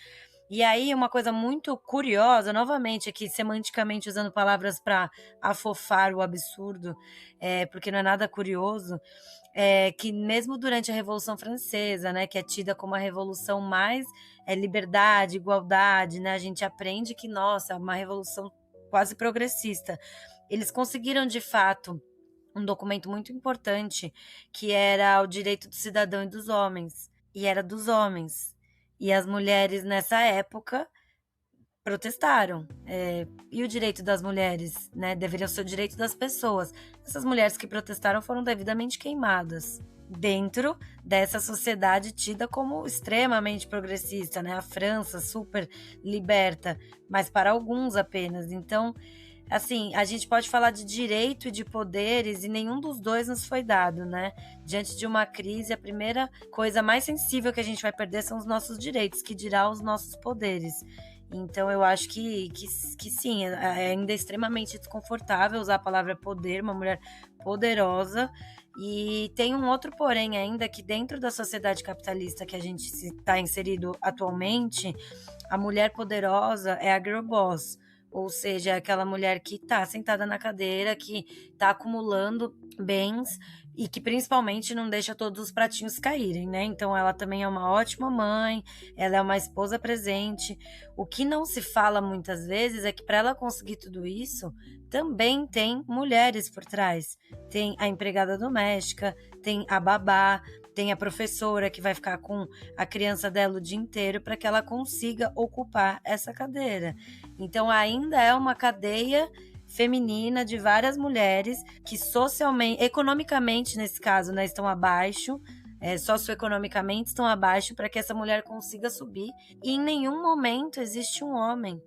E aí, uma coisa muito curiosa, novamente aqui, semanticamente usando palavras para afofar o absurdo, porque não é nada curioso, que mesmo durante a Revolução Francesa, né, que é tida como a revolução mais liberdade, igualdade, né, a gente aprende que, nossa, é uma revolução quase progressista. Eles conseguiram, de fato, um documento muito importante, que era o direito do cidadão e dos homens. E era dos homens. E as mulheres, nessa época, protestaram. E o direito das mulheres, né? Deveria ser o direito das pessoas. Essas mulheres que protestaram foram devidamente queimadas dentro dessa sociedade tida como extremamente progressista, né? A França, super liberta, mas para alguns apenas. Então, assim, a gente pode falar de direito e de poderes e nenhum dos dois nos foi dado, né? Diante de uma crise, a primeira coisa mais sensível que a gente vai perder são os nossos direitos, que dirá os nossos poderes. Então eu acho que sim, é ainda extremamente desconfortável usar a palavra poder, uma mulher poderosa. E tem um outro porém ainda, que dentro da sociedade capitalista que a gente está inserido atualmente, a mulher poderosa é a girl boss, ou seja, é aquela mulher que está sentada na cadeira, que está acumulando bens e que principalmente não deixa todos os pratinhos caírem, né? Então ela também é uma ótima mãe, ela é uma esposa presente. O que não se fala muitas vezes é que para ela conseguir tudo isso, também tem mulheres por trás. Tem a empregada doméstica, tem a babá, tem a professora que vai ficar com a criança dela o dia inteiro para que ela consiga ocupar essa cadeira. Então ainda é uma cadeia feminina de várias mulheres que socialmente, economicamente nesse caso, né, estão abaixo, socioeconomicamente estão abaixo para que essa mulher consiga subir, e em nenhum momento existe um homem.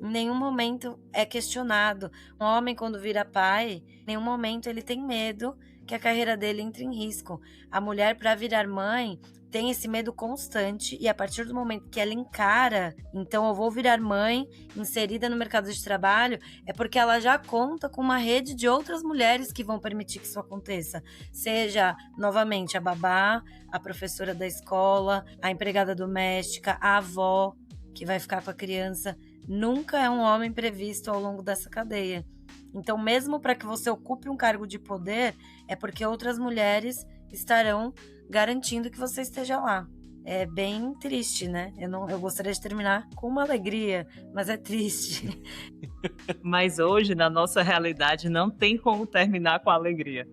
Em nenhum momento é questionado. Um homem, quando vira pai, em nenhum momento ele tem medo que a carreira dele entre em risco. A mulher, para virar mãe, tem esse medo constante, e a partir do momento que ela encara, então eu vou virar mãe, inserida no mercado de trabalho, é porque ela já conta com uma rede de outras mulheres que vão permitir que isso aconteça. Seja, novamente, a babá, a professora da escola, a empregada doméstica, a avó, que vai ficar com a criança. Nunca é um homem previsto ao longo dessa cadeia. Então, mesmo para que você ocupe um cargo de poder, é porque outras mulheres estarão garantindo que você esteja lá. É bem triste, né? Eu gostaria de terminar com uma alegria, mas é triste. Mas hoje, na nossa realidade, não tem como terminar com alegria.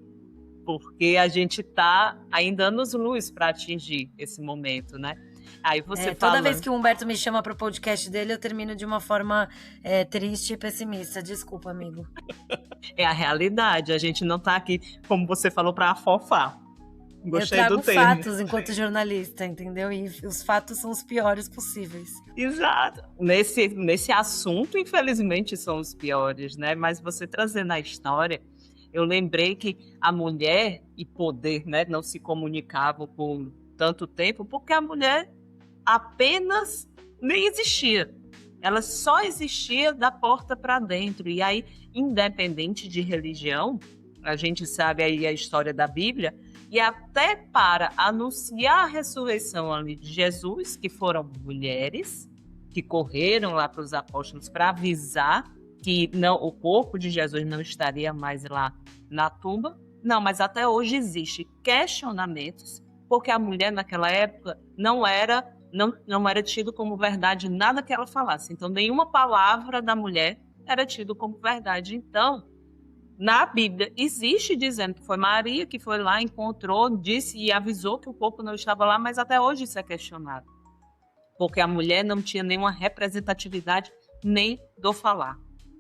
Porque a gente está ainda anos-luz para atingir esse momento, né? Aí você toda vez que o Humberto me chama para o podcast dele, eu termino de uma forma triste e pessimista. Desculpa, amigo. É a realidade. A gente não está aqui, como você falou, para afofar. Gostei eu trago do termo. fatos enquanto jornalista, entendeu? E os fatos são os piores possíveis. Exato. Nesse assunto, infelizmente, são os piores, né? Mas você trazendo a história, eu lembrei que a mulher e poder, né, não se comunicavam por tanto tempo, porque a mulher apenas nem existia. Ela só existia da porta para dentro. E aí, independente de religião, a gente sabe aí a história da Bíblia, e até para anunciar a ressurreição ali de Jesus, que foram mulheres que correram lá para os apóstolos para avisar que não, o corpo de Jesus não estaria mais lá na tumba. Não, mas até hoje existe questionamentos, porque a mulher naquela época não era tido como verdade nada que ela falasse. Então, nenhuma palavra da mulher era tido como verdade. Então, na Bíblia existe dizendo que foi Maria que foi lá, encontrou, disse e avisou que o corpo não estava lá, mas até hoje isso é questionado. Porque a mulher não tinha nenhuma representatividade nem do falar,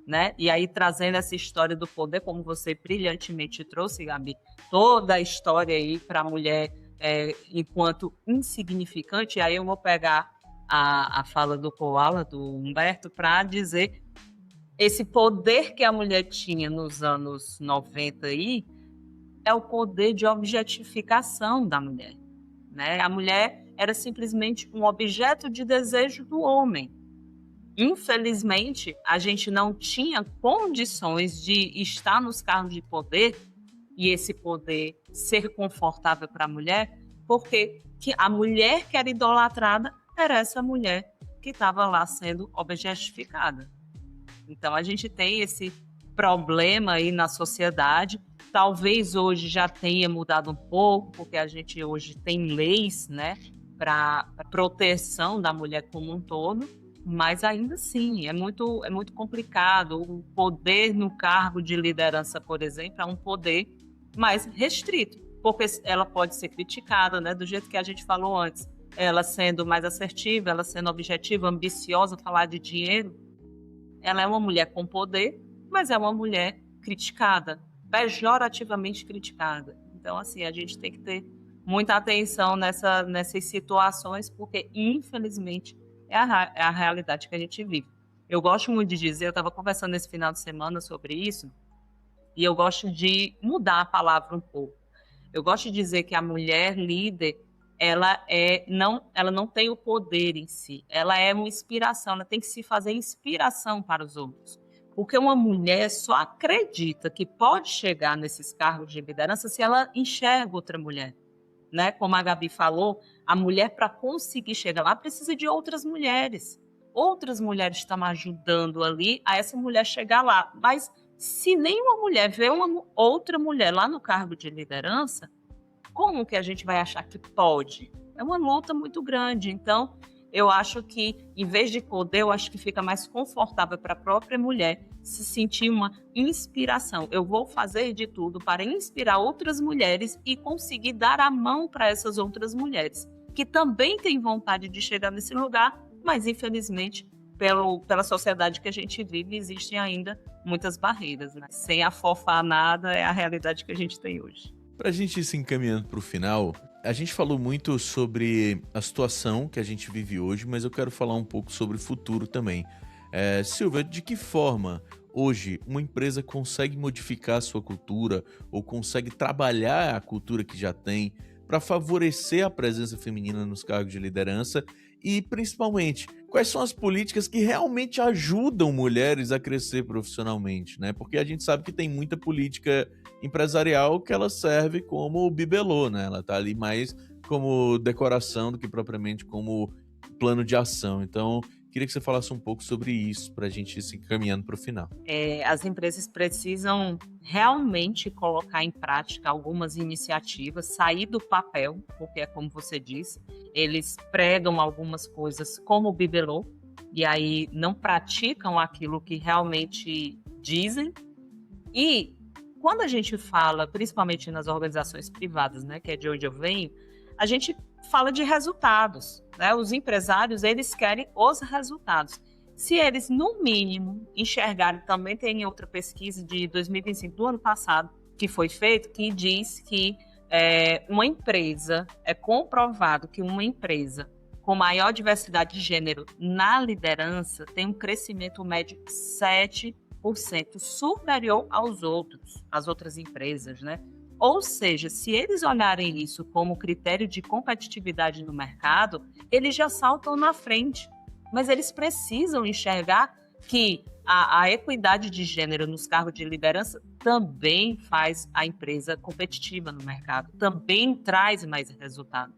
né? E aí, trazendo essa história do poder, como você brilhantemente trouxe, Gabi, toda a história aí para a mulher enquanto insignificante, aí eu vou pegar a fala do Koala, do Humberto, para dizer esse poder que a mulher tinha nos anos 90 aí é o poder de objetificação da mulher, né? A mulher era simplesmente um objeto de desejo do homem. Infelizmente, a gente não tinha condições de estar nos cargos de poder e esse poder ser confortável para a mulher, porque a mulher que era idolatrada era essa mulher que estava lá sendo objetificada. Então, a gente tem esse problema aí na sociedade. Talvez hoje já tenha mudado um pouco, porque a gente hoje tem leis, né, para proteção da mulher como um todo, mas ainda assim é muito complicado. O poder no cargo de liderança, por exemplo, é um poder mais restrito, porque ela pode ser criticada, né, do jeito que a gente falou antes, ela sendo mais assertiva, ela sendo objetiva, ambiciosa, falar de dinheiro. Ela é uma mulher com poder, mas é uma mulher criticada, pejorativamente criticada. Então, assim, a gente tem que ter muita atenção nessas situações, porque, infelizmente, é a realidade que a gente vive. Eu gosto muito de dizer, eu estava conversando esse final de semana sobre isso, e eu gosto de mudar a palavra um pouco. Eu gosto de dizer que a mulher líder ela não tem o poder em si, ela é uma inspiração, ela tem que se fazer inspiração para os outros. Porque uma mulher só acredita que pode chegar nesses cargos de liderança se ela enxerga outra mulher, né? Como a Gabi falou, a mulher, para conseguir chegar lá, precisa de outras mulheres. Outras mulheres estão ajudando ali a essa mulher chegar lá. Mas se nenhuma mulher vê uma outra mulher lá no cargo de liderança, como que a gente vai achar que pode? É uma luta muito grande. Então, eu acho que, em vez de poder, eu acho que fica mais confortável para a própria mulher se sentir uma inspiração. Eu vou fazer de tudo para inspirar outras mulheres e conseguir dar a mão para essas outras mulheres, que também têm vontade de chegar nesse lugar, mas, infelizmente, pela sociedade que a gente vive, existem ainda muitas barreiras, né? Sem afofar nada, é a realidade que a gente tem hoje. Para a gente ir se encaminhando para o final, a gente falou muito sobre a situação que a gente vive hoje, mas eu quero falar um pouco sobre o futuro também. Silvia, de que forma hoje uma empresa consegue modificar a sua cultura ou consegue trabalhar a cultura que já tem para favorecer a presença feminina nos cargos de liderança e, principalmente, quais são as políticas que realmente ajudam mulheres a crescer profissionalmente, né? Porque a gente sabe que tem muita política empresarial que ela serve como bibelô, né? Ela tá ali mais como decoração do que propriamente como plano de ação. Então, queria que você falasse um pouco sobre isso para a gente ir se encaminhando para o final. As empresas precisam realmente colocar em prática algumas iniciativas, sair do papel, porque é como você disse, eles pregam algumas coisas como bibelô, e aí não praticam aquilo que realmente dizem. E quando a gente fala, principalmente nas organizações privadas, né, que é de onde eu venho, a gente fala de resultados, né? Os empresários, eles querem os resultados. Se eles, no mínimo, enxergarem, também tem outra pesquisa de 2025, do ano passado, que foi feita, que diz que uma empresa, é comprovado que uma empresa com maior diversidade de gênero na liderança tem um crescimento médio de 7% superior às outras empresas, né? Ou seja, se eles olharem isso como critério de competitividade no mercado, eles já saltam na frente. Mas eles precisam enxergar que a equidade de gênero nos cargos de liderança também faz a empresa competitiva no mercado, também traz mais resultado,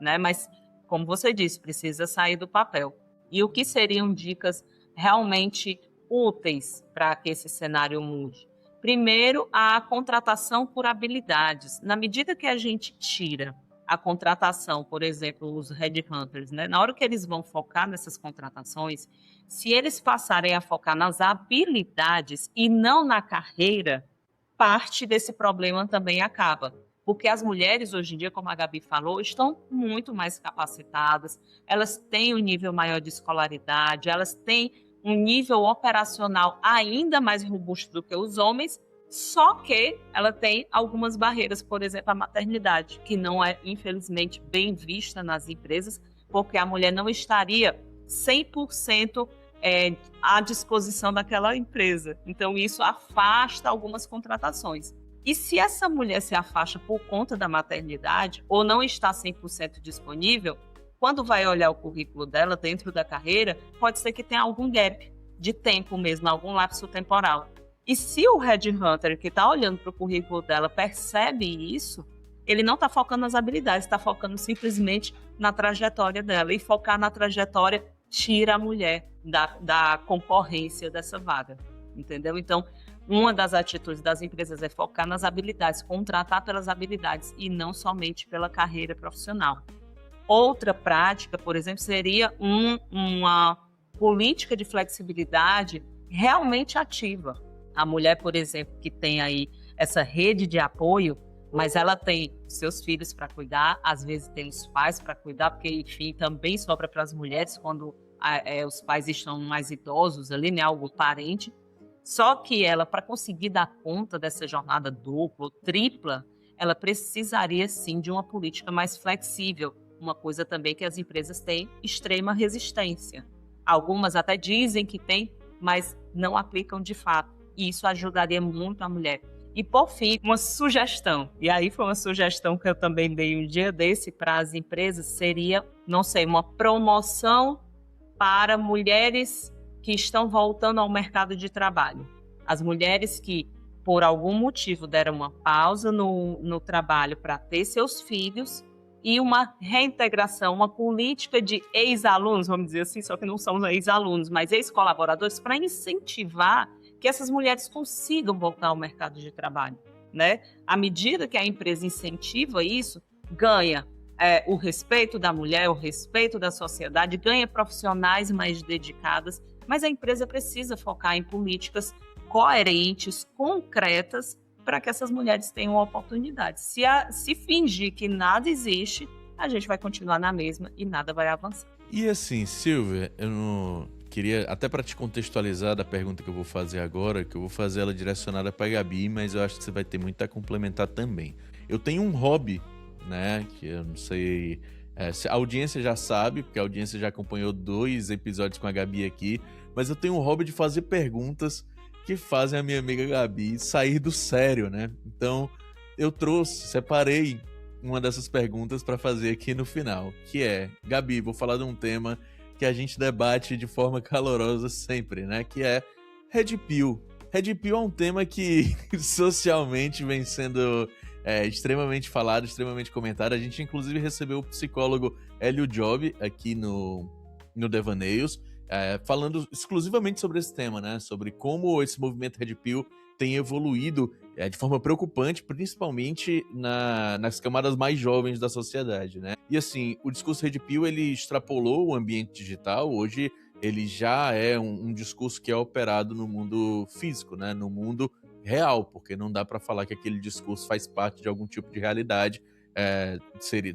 né? Mas, como você disse, precisa sair do papel. E o que seriam dicas realmente úteis para que esse cenário mude? Primeiro, a contratação por habilidades. Na medida que a gente tira a contratação, por exemplo, os headhunters, né? Na hora que eles vão focar nessas contratações, se eles passarem a focar nas habilidades e não na carreira, parte desse problema também acaba. Porque as mulheres, hoje em dia, como a Gabi falou, estão muito mais capacitadas, elas têm um nível maior de escolaridade, elas têm um nível operacional ainda mais robusto do que os homens, só que ela tem algumas barreiras, por exemplo, a maternidade, que não é, infelizmente, bem vista nas empresas, porque a mulher não estaria 100% à disposição daquela empresa. Então, isso afasta algumas contratações. E se essa mulher se afasta por conta da maternidade, ou não está 100% disponível, quando vai olhar o currículo dela dentro da carreira, pode ser que tenha algum gap de tempo mesmo, algum lapso temporal. E se o headhunter que está olhando para o currículo dela percebe isso, ele não está focando nas habilidades, está focando simplesmente na trajetória dela. E focar na trajetória tira a mulher da concorrência dessa vaga, entendeu? Então, uma das atitudes das empresas é focar nas habilidades, contratar pelas habilidades e não somente pela carreira profissional. Outra prática, por exemplo, seria uma política de flexibilidade realmente ativa. A mulher, por exemplo, que tem aí essa rede de apoio, mas ela tem seus filhos para cuidar, às vezes tem os pais para cuidar, porque, enfim, também sobra para as mulheres quando os pais estão mais idosos ali, né, algum parente. Só que ela, para conseguir dar conta dessa jornada dupla ou tripla, ela precisaria, sim, de uma política mais flexível. Uma coisa também que as empresas têm extrema resistência. Algumas até dizem que têm, mas não aplicam de fato. E isso ajudaria muito a mulher. E, por fim, uma sugestão, e aí foi uma sugestão que eu também dei um dia desse para as empresas, seria, não sei, uma promoção para mulheres que estão voltando ao mercado de trabalho. As mulheres que, por algum motivo, deram uma pausa no trabalho para ter seus filhos e uma reintegração, uma política de ex-alunos, vamos dizer assim, só que não são ex-alunos, mas ex-colaboradores, para incentivar que essas mulheres consigam voltar ao mercado de trabalho, né? À medida que a empresa incentiva isso, ganha o respeito da mulher, o respeito da sociedade, ganha profissionais mais dedicadas, mas a empresa precisa focar em políticas coerentes, concretas, para que essas mulheres tenham oportunidade. Se fingir que nada existe, a gente vai continuar na mesma e nada vai avançar. E assim, Silvia, eu não queria, até para te contextualizar da pergunta que eu vou fazer agora, que eu vou fazer ela direcionada para Gabi, mas eu acho que você vai ter muito a complementar também. Eu tenho um hobby, né, que eu não sei, se a audiência já sabe, porque a audiência já acompanhou 2 episódios com a Gabi aqui, mas eu tenho um hobby de fazer perguntas que fazem a minha amiga Gabi sair do sério, né? Então, eu separei uma dessas perguntas para fazer aqui no final, que é, Gabi, vou falar de um tema que a gente debate de forma calorosa sempre, né? Que é Red Pill. Red Pill é um tema que socialmente vem sendo extremamente falado, extremamente comentado. A gente, inclusive, recebeu o psicólogo Hélio Job aqui no Devaneios, falando exclusivamente sobre esse tema, né? Sobre como esse movimento Red Pill tem evoluído de forma preocupante, principalmente nas camadas mais jovens da sociedade, né? E assim, o discurso Red Pill, ele extrapolou o ambiente digital. Hoje ele já é um discurso que é operado no mundo físico, né? No mundo real, porque não dá para falar que aquele discurso faz parte de algum tipo de realidade.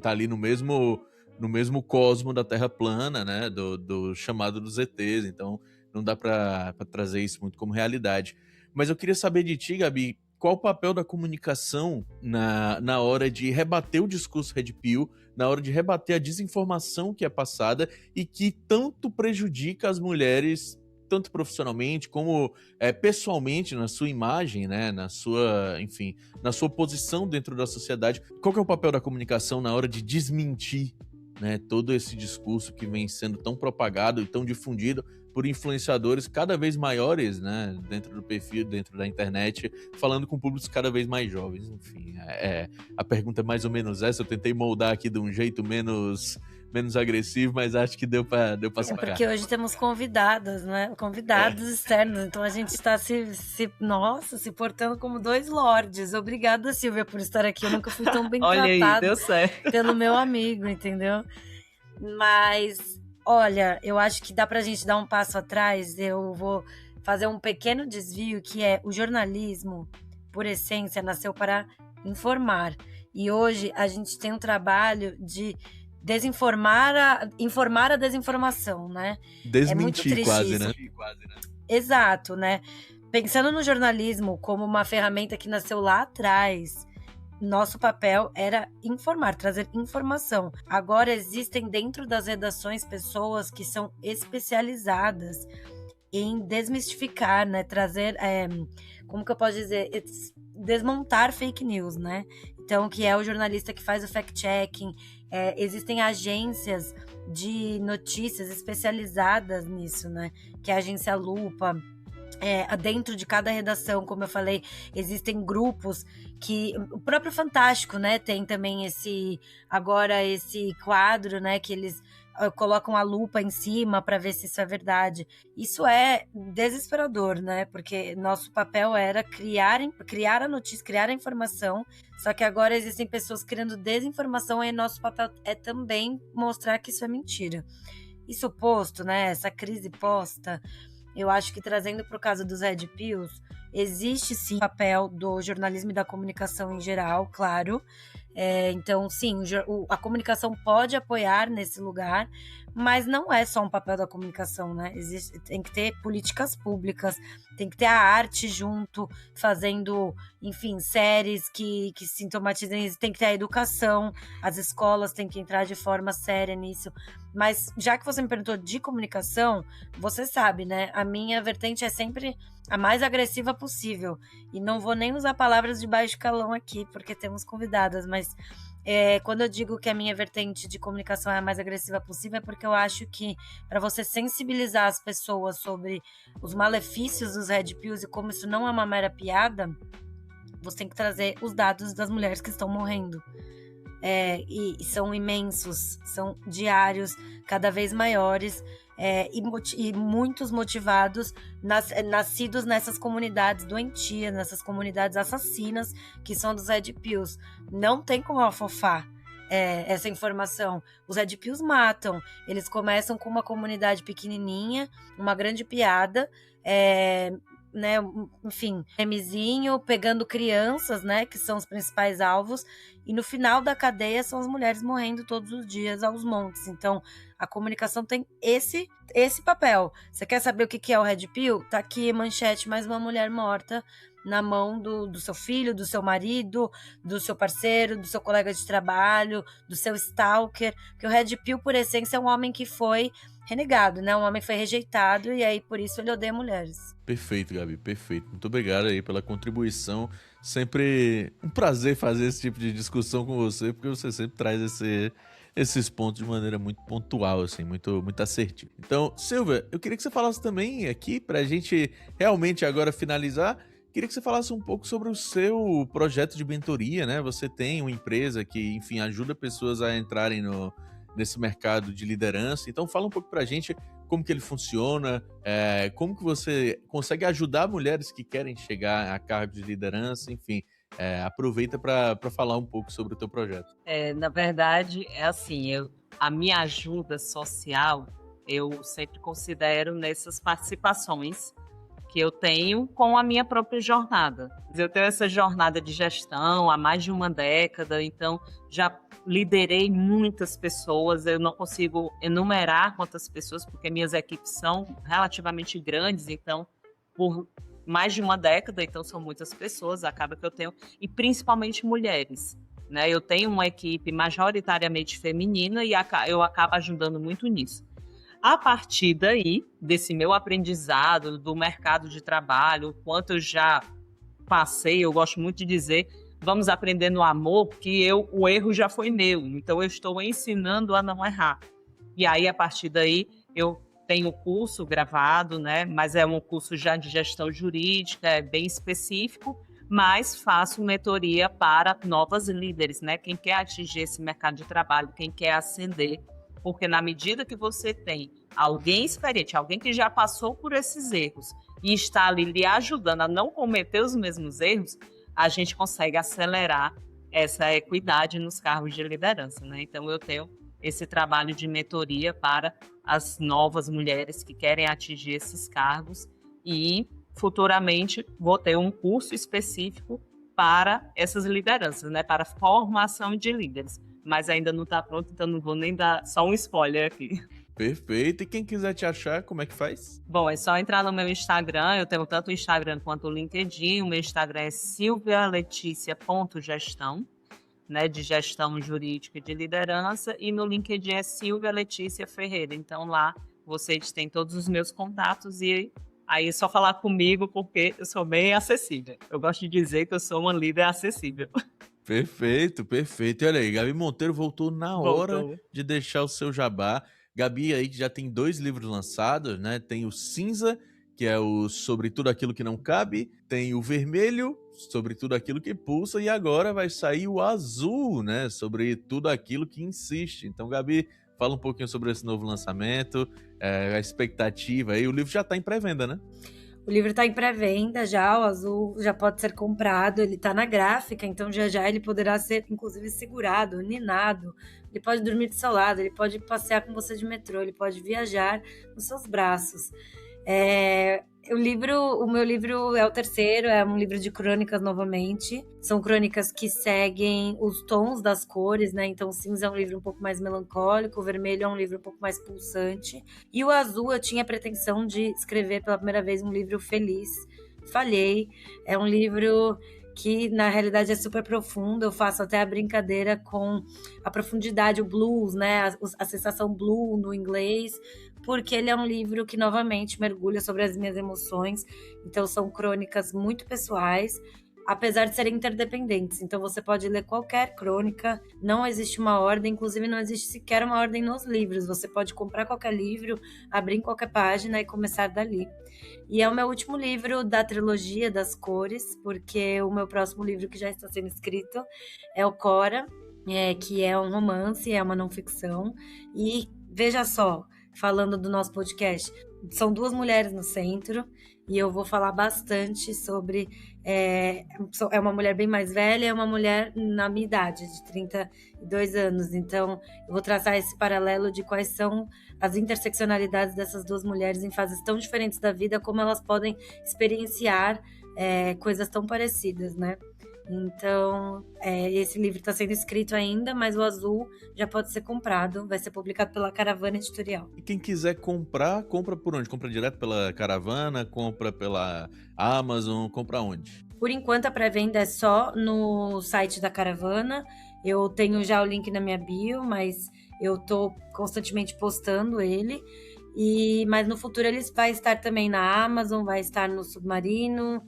Tá ali no mesmo cosmo da Terra plana, né? Do chamado dos ETs. Então não dá para trazer isso muito como realidade. Mas eu queria saber de ti, Gabi, qual o papel da comunicação na hora de rebater o discurso Red Pill, na hora de rebater a desinformação que é passada e que tanto prejudica as mulheres, tanto profissionalmente como pessoalmente, na sua imagem, né? Na sua posição dentro da sociedade. Qual que é o papel da comunicação na hora de desmentir, né, todo esse discurso que vem sendo tão propagado e tão difundido por influenciadores cada vez maiores, né, dentro do perfil, dentro da internet, falando com públicos cada vez mais jovens? Enfim, a pergunta é mais ou menos essa. Eu tentei moldar aqui de um jeito menos agressivo, mas acho que deu pra sacar. Porque hoje temos convidadas, né? Convidados externos, então a gente está se portando como 2 lords. Obrigada, Silvia, por estar aqui. Eu nunca fui tão bem tratada deu certo. pelo meu amigo, entendeu? Mas, olha, eu acho que dá pra gente dar um passo atrás. Eu vou fazer um pequeno desvio, que é o jornalismo, por essência, nasceu para informar. E hoje a gente tem um trabalho de informar a desinformação, né? Desmentir, é muito triste quase, isso. né? Exato, né? Pensando no jornalismo como uma ferramenta que nasceu lá atrás, nosso papel era informar, trazer informação. Agora existem dentro das redações pessoas que são especializadas em desmistificar, né? Trazer, como que eu posso dizer? Desmontar fake news, né? Então, que é o jornalista que faz o fact-checking. Existem agências de notícias especializadas nisso, né? Que é a agência Lupa. Dentro de cada redação, como eu falei, existem grupos que... O próprio Fantástico, né? Tem também esse quadro, né? Que eles colocam a lupa em cima para ver se isso é verdade. Isso é desesperador, né? Porque nosso papel era criar a notícia, criar a informação, só que agora existem pessoas criando desinformação e nosso papel é também mostrar que isso é mentira. Isso posto, né? Essa crise posta, eu acho que trazendo para o caso dos Red Pills, existe sim o papel do jornalismo e da comunicação em geral, claro. Então, sim, a comunicação pode apoiar nesse lugar, mas não é só um papel da comunicação, né? Tem que ter políticas públicas, tem que ter a arte junto, fazendo, enfim, séries que sintomatizem isso, tem que ter a educação, as escolas têm que entrar de forma séria nisso. Mas, já que você me perguntou de comunicação, você sabe, né? A minha vertente é sempre a mais agressiva possível. E não vou nem usar palavras de baixo calão aqui, porque temos convidadas, mas quando eu digo que a minha vertente de comunicação é a mais agressiva possível, é porque eu acho que para você sensibilizar as pessoas sobre os malefícios dos Red Pills e como isso não é uma mera piada, você tem que trazer os dados das mulheres que estão morrendo. E são imensos, são diários, cada vez maiores, e muitos motivados, nascidos nessas comunidades doentias, nessas comunidades assassinas, que são dos Red Pills. Não tem como afofar essa informação. Os Red Pills matam, eles começam com uma comunidade pequenininha, uma grande piada, né, enfim, memezinho, pegando crianças, né, que são os principais alvos, e no final da cadeia são as mulheres morrendo todos os dias aos montes. Então, a comunicação tem esse papel. Você quer saber o que é o Red Pill? Tá aqui, manchete, mais uma mulher morta na mão do seu filho, do seu marido, do seu parceiro, do seu colega de trabalho, do seu stalker, porque o Red Pill, por essência, é um homem que foi renegado, né? Um homem que foi rejeitado e aí por isso ele odeia mulheres. Perfeito, Gabi, perfeito. Muito obrigado aí pela contribuição. Sempre um prazer fazer esse tipo de discussão com você, porque você sempre traz esses pontos de maneira muito pontual, assim, muito assertiva. Então, Silvia, eu queria que você falasse também aqui, pra gente realmente agora finalizar, queria que você falasse um pouco sobre o seu projeto de mentoria, né? Você tem uma empresa que, enfim, ajuda pessoas a entrarem nesse mercado de liderança. Então fala um pouco pra gente como que ele funciona, como que você consegue ajudar mulheres que querem chegar a cargo de liderança, enfim. Aproveita para falar um pouco sobre o teu projeto. Na verdade, é assim, a minha ajuda social, eu sempre considero nessas participações que eu tenho com a minha própria jornada. Eu tenho essa jornada de gestão há mais de uma década, então já liderei muitas pessoas, eu não consigo enumerar quantas pessoas, porque minhas equipes são relativamente grandes, então, por mais de uma década, então são muitas pessoas, acaba que eu tenho, e principalmente mulheres, né? Eu tenho uma equipe majoritariamente feminina e eu acabo ajudando muito nisso. A partir daí, desse meu aprendizado do mercado de trabalho, o quanto eu já passei, eu gosto muito de dizer, vamos aprender no amor, porque o erro já foi meu, então eu estou ensinando a não errar. E aí, a partir daí, eu tenho curso gravado, né? Mas é um curso já de gestão jurídica, é bem específico, mas faço mentoria para novas líderes, né? Quem quer atingir esse mercado de trabalho, quem quer ascender, porque na medida que você tem alguém experiente, alguém que já passou por esses erros e está ali lhe ajudando a não cometer os mesmos erros, a gente consegue acelerar essa equidade nos cargos de liderança, né? Então, eu tenho esse trabalho de mentoria para as novas mulheres que querem atingir esses cargos e, futuramente, vou ter um curso específico para essas lideranças, né? Para formação de líderes. Mas ainda não está pronto, então não vou nem dar só um spoiler aqui. Perfeito. E quem quiser te achar, como é que faz? Bom, é só entrar no meu Instagram. Eu tenho tanto o Instagram quanto o LinkedIn. O meu Instagram é silvialetícia.gestão, né, de gestão jurídica e de liderança. E no LinkedIn é Silvia Letícia Ferreira. Então lá vocês têm todos os meus contatos e aí é só falar comigo porque eu sou bem acessível. Eu gosto de dizer que eu sou uma líder acessível. Perfeito, perfeito. E olha aí, Gabi Monteiro voltou na hora de deixar o seu jabá. Gabi aí que já tem 2 livros lançados, né? Tem o Cinza, que é o Sobre Tudo Aquilo que Não Cabe. Tem o Vermelho, Sobre Tudo Aquilo que Pulsa. E agora vai sair o Azul, né? Sobre Tudo Aquilo que Insiste. Então, Gabi, fala um pouquinho sobre esse novo lançamento, a expectativa aí. O livro já está em pré-venda, né? O livro está em pré-venda já, o Azul já pode ser comprado, ele está na gráfica, então já ele poderá ser, inclusive, segurado, ninado, ele pode dormir do seu lado, ele pode passear com você de metrô, ele pode viajar nos seus braços. O meu livro é o terceiro, é um livro de crônicas novamente. São crônicas que seguem os tons das cores, né? Então o cinza é um livro um pouco mais melancólico, o vermelho é um livro um pouco mais pulsante. E o azul eu tinha a pretensão de escrever pela primeira vez um livro feliz. Falhei. É um livro que na realidade é super profundo. Eu faço até a brincadeira com a profundidade, o blues, né? A sensação blue no inglês, porque ele é um livro que novamente mergulha sobre as minhas emoções. Então são crônicas muito pessoais, apesar de serem interdependentes. Então você pode ler qualquer crônica, não existe uma ordem, inclusive não existe sequer uma ordem nos livros. Você pode comprar qualquer livro, abrir em qualquer página e começar dali. E é o meu último livro da trilogia das cores, porque o meu próximo livro que já está sendo escrito é o Cora, que é um romance, é uma não ficção. E veja só, falando do nosso podcast, são 2 mulheres no centro, e eu vou falar bastante sobre... É uma mulher bem mais velha, é uma mulher na minha idade, de 32 anos. Então, eu vou traçar esse paralelo de quais são as interseccionalidades dessas 2 mulheres em fases tão diferentes da vida, como elas podem experienciar coisas tão parecidas, né? Então, esse livro está sendo escrito ainda, mas o azul já pode ser comprado, vai ser publicado pela Caravana Editorial. E quem quiser comprar, compra por onde? Compra direto pela Caravana, compra pela Amazon, compra onde? Por enquanto, a pré-venda é só no site da Caravana. Eu tenho já o link na minha bio, mas eu tô constantemente postando ele. Mas no futuro ele vai estar também na Amazon, vai estar no Submarino,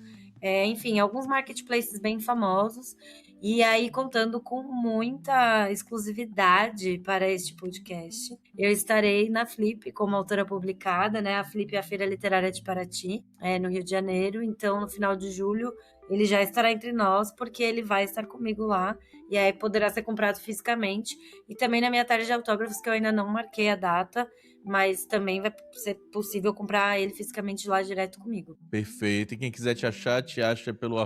enfim, alguns marketplaces bem famosos. E aí, contando com muita exclusividade para este podcast, eu estarei na Flip como autora publicada, né? A Flip é a Feira Literária de Paraty, no Rio de Janeiro. Então, no final de julho, ele já estará entre nós, porque ele vai estar comigo lá. E aí poderá ser comprado fisicamente. E também na minha tarde de autógrafos, que eu ainda não marquei a data, mas também vai ser possível comprar ele fisicamente lá direto comigo. Perfeito. E quem quiser te achar, te acha pelo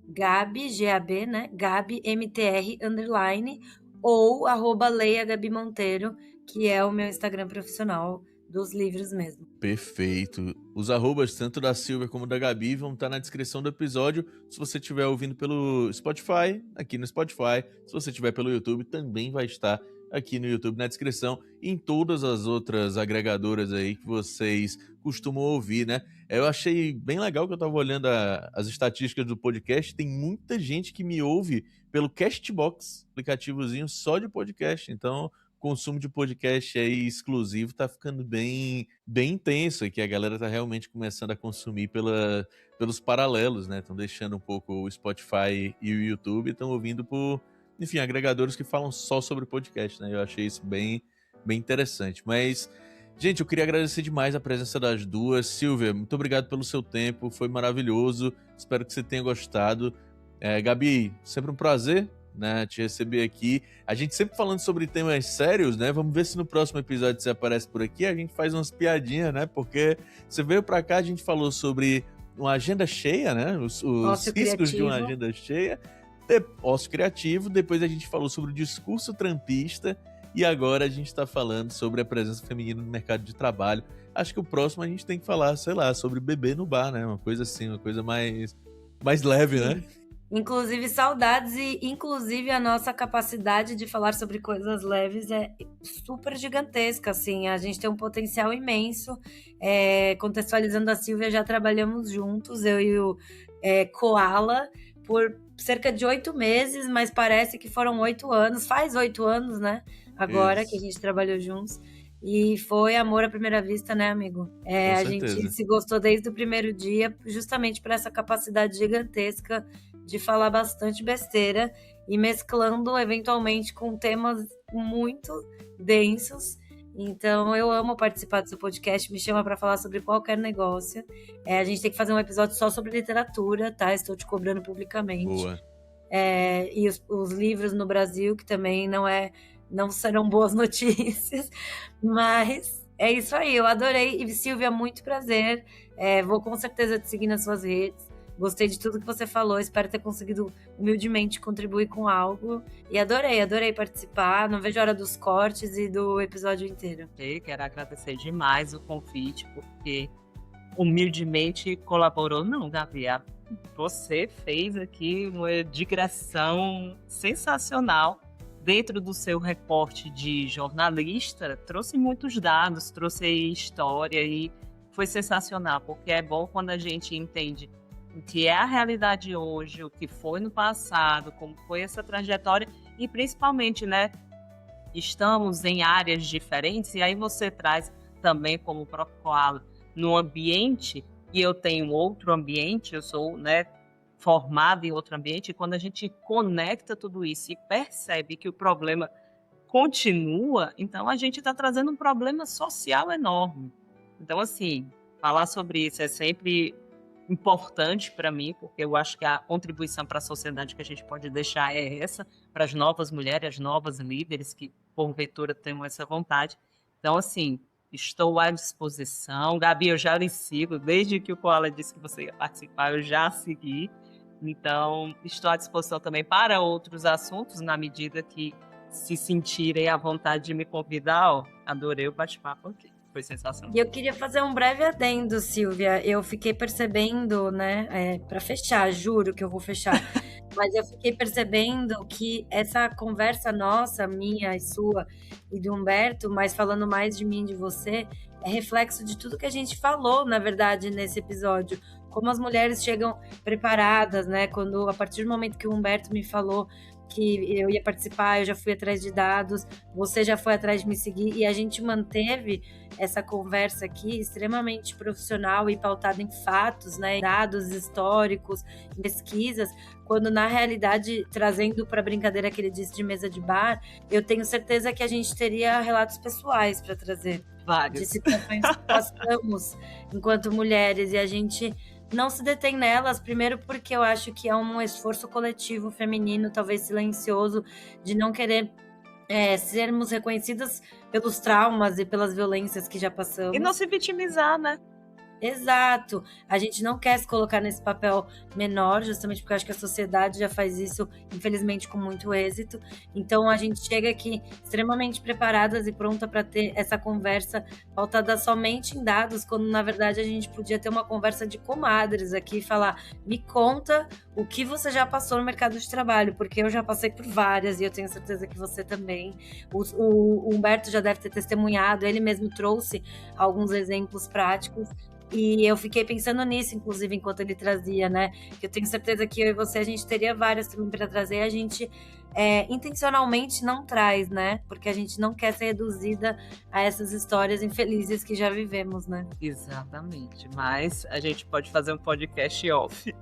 Gabi, G-A-B, né? Gabi, MTR, _, ou @Leia Gabi Monteiro, que é o meu Instagram profissional dos livros mesmo. Perfeito. Os arrobas, tanto da Silvia como da Gabi, vão estar na descrição do episódio. Se você estiver ouvindo pelo Spotify, aqui no Spotify. Se você estiver pelo YouTube, também vai estar aqui no YouTube na descrição e em todas as outras agregadoras aí que vocês costumam ouvir, né? Eu achei bem legal que eu tava olhando as estatísticas do podcast. Tem muita gente que me ouve pelo Castbox, aplicativozinho só de podcast. Então, consumo de podcast aí exclusivo tá ficando bem intenso, que a galera tá realmente começando a consumir pelos paralelos, né? Estão deixando um pouco o Spotify e o YouTube, estão ouvindo por, enfim, agregadores que falam só sobre podcast, né? Eu achei isso bem interessante. Mas, gente, eu queria agradecer demais a presença das duas. Silvia, muito obrigado pelo seu tempo, foi maravilhoso, espero que você tenha gostado. Gabi, sempre um prazer, né, te receber aqui. A gente sempre falando sobre temas sérios, né? Vamos ver se no próximo episódio você aparece por aqui. A gente faz umas piadinhas, né? Porque você veio pra cá, a gente falou sobre uma agenda cheia, né? Os riscos de uma agenda cheia. Ócio criativo. Depois a gente falou sobre o discurso trampista. E agora a gente tá falando sobre a presença feminina no mercado de trabalho. Acho que o próximo a gente tem que falar, sei lá, sobre beber no bar, né? Uma coisa assim, uma coisa mais leve, né? Inclusive, saudades e, inclusive, a nossa capacidade de falar sobre coisas leves é super gigantesca, assim. A gente tem um potencial imenso. Contextualizando a Silvia, já trabalhamos juntos, eu e o Koala, por cerca de 8 meses, mas parece que foram 8 anos. Faz 8 anos, né? Agora que a gente trabalhou juntos. E foi amor à primeira vista, né, amigo? A gente se gostou desde o primeiro dia, justamente por essa capacidade gigantesca de falar bastante besteira e mesclando eventualmente com temas muito densos. Então eu amo participar do seu podcast, me chama para falar sobre qualquer negócio. A gente tem que fazer um episódio só sobre literatura, tá? Estou te cobrando publicamente. Boa. E os livros no Brasil, que também não serão boas notícias, mas é isso aí, eu adorei. E Silvia, muito prazer. Vou com certeza te seguir nas suas redes. Gostei de tudo que você falou, espero ter conseguido humildemente contribuir com algo. E adorei participar. Não vejo a hora dos cortes e do episódio inteiro. Eu quero agradecer demais o convite, porque humildemente colaborou. Não, Gabi, você fez aqui uma digressão sensacional. Dentro do seu reporte de jornalista, trouxe muitos dados, trouxe história e foi sensacional, porque é bom quando a gente entende o que é a realidade hoje, o que foi no passado, como foi essa trajetória e principalmente, né, estamos em áreas diferentes e aí você traz também, como o próprio Koala, no ambiente e eu tenho outro ambiente, eu sou, né, formada em outro ambiente e quando a gente conecta tudo isso e percebe que o problema continua, então a gente está trazendo um problema social enorme. Então, assim, falar sobre isso é sempre importante para mim, porque eu acho que a contribuição para a sociedade que a gente pode deixar é essa, para as novas mulheres, as novas líderes que, porventura, tenham essa vontade. Então, assim, estou à disposição. Gabi, eu já lhe sigo, desde que o Koala disse que você ia participar, eu já segui. Então, estou à disposição também para outros assuntos, na medida que se sentirem à vontade de me convidar. Ó, adorei o bate-papo aqui. Foi sensacional. E eu queria fazer um breve adendo, Silvia. Eu fiquei percebendo, né, para fechar, juro que eu vou fechar, mas eu fiquei percebendo que essa conversa nossa, minha e sua, e do Humberto, mas falando mais de mim e de você, é reflexo de tudo que a gente falou, na verdade, nesse episódio. Como as mulheres chegam preparadas, né? Quando, a partir do momento que o Humberto me falou que eu ia participar, eu já fui atrás de dados, você já foi atrás de me seguir, e a gente manteve essa conversa aqui extremamente profissional e pautada em fatos, né, dados históricos, pesquisas, quando na realidade, trazendo para a brincadeira que ele disse de mesa de bar, eu tenho certeza que a gente teria relatos pessoais para trazer. Vários. De situações que passamos enquanto mulheres, e a gente não se detém nelas, primeiro porque eu acho que é um esforço coletivo feminino, talvez silencioso, de não querer sermos reconhecidas pelos traumas e pelas violências que já passamos. E não se vitimizar, né? Exato. A gente não quer se colocar nesse papel menor, justamente porque eu acho que a sociedade já faz isso, infelizmente, com muito êxito. Então, a gente chega aqui extremamente preparadas e pronta para ter essa conversa pautada somente em dados, quando, na verdade, a gente podia ter uma conversa de comadres aqui e falar: me conta o que você já passou no mercado de trabalho, porque eu já passei por várias e eu tenho certeza que você também. O Humberto já deve ter testemunhado, ele mesmo trouxe alguns exemplos práticos. E eu fiquei pensando nisso, inclusive, enquanto ele trazia, né? Que eu tenho certeza que eu e você, a gente teria várias também para trazer. A gente intencionalmente não traz, né? Porque a gente não quer ser reduzida a essas histórias infelizes que já vivemos, né? Exatamente. Mas a gente pode fazer um podcast off.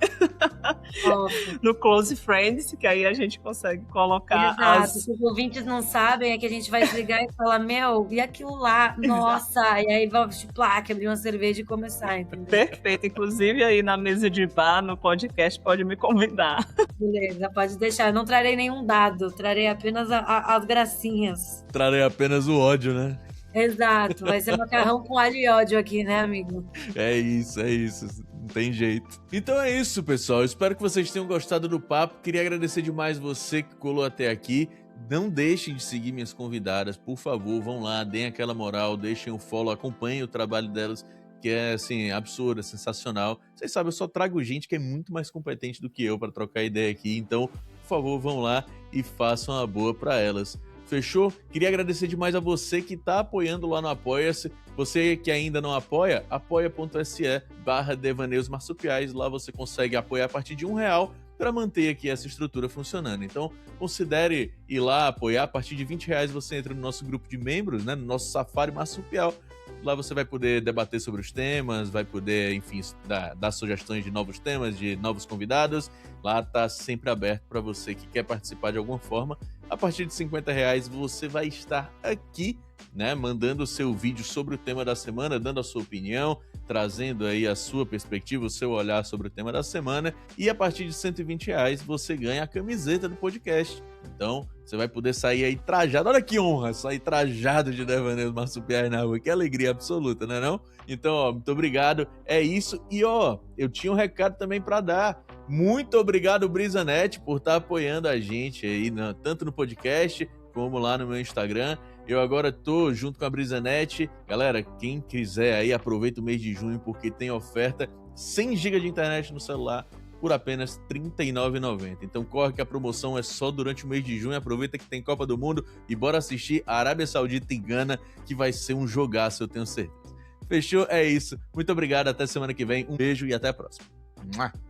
No Close Friends, que aí a gente consegue colocar. Exato. Se os ouvintes não sabem, é que a gente vai desligar e falar: meu, e aquilo lá? Nossa! E aí vai, tipo, abrir uma cerveja e começar, entendeu? Perfeito. Inclusive aí na mesa de bar, no podcast, pode me convidar. Beleza, pode deixar. Eu não trarei nenhum dado, trarei apenas as gracinhas. Trarei apenas o ódio, né? Exato, vai ser macarrão com alho e ódio aqui, né, amigo? É isso. Não tem jeito. Então é isso, pessoal. Espero que vocês tenham gostado do papo. Queria agradecer demais você que colou até aqui. Não deixem de seguir minhas convidadas, por favor. Vão lá, deem aquela moral, deixem o follow, acompanhem o trabalho delas, que é, assim, absurdo, é sensacional. Vocês sabem, eu só trago gente que é muito mais competente do que eu para trocar ideia aqui. Então, por favor, vão lá e façam a boa para elas. Fechou? Queria agradecer demais a você que está apoiando lá no Apoia-se. Você que ainda não apoia, apoia.se/Devaneios Marsupiais. Lá você consegue apoiar a partir de R$1 para manter aqui essa estrutura funcionando. Então, considere ir lá apoiar. A partir de R$20 você entra no nosso grupo de membros, né, no nosso Safari Marsupial. Lá você vai poder debater sobre os temas, vai poder, enfim, dar sugestões de novos temas, de novos convidados. Lá tá sempre aberto para você que quer participar de alguma forma. A partir de R$50 você vai estar aqui, né, mandando o seu vídeo sobre o tema da semana, dando a sua opinião, trazendo aí a sua perspectiva, o seu olhar sobre o tema da semana. E a partir de R$120 você ganha a camiseta do podcast. Então, você vai poder sair aí trajado. Olha que honra, sair trajado de Devaneios Marsupiais na rua. Que alegria absoluta, né não? Então, ó, muito obrigado. É isso. E, ó, eu tinha um recado também para dar. Muito obrigado, Brisanet, por estar apoiando a gente aí, tanto no podcast como lá no meu Instagram. Eu agora tô junto com a Brisanet. Galera, quem quiser aí, aproveita o mês de junho, porque tem oferta 100 GB de internet no celular por apenas R$ 39,90. Então corre que a promoção é só durante o mês de junho. Aproveita que tem Copa do Mundo e bora assistir a Arábia Saudita e Gana, que vai ser um jogaço, eu tenho certeza. Fechou? É isso. Muito obrigado, até semana que vem. Um beijo e até a próxima.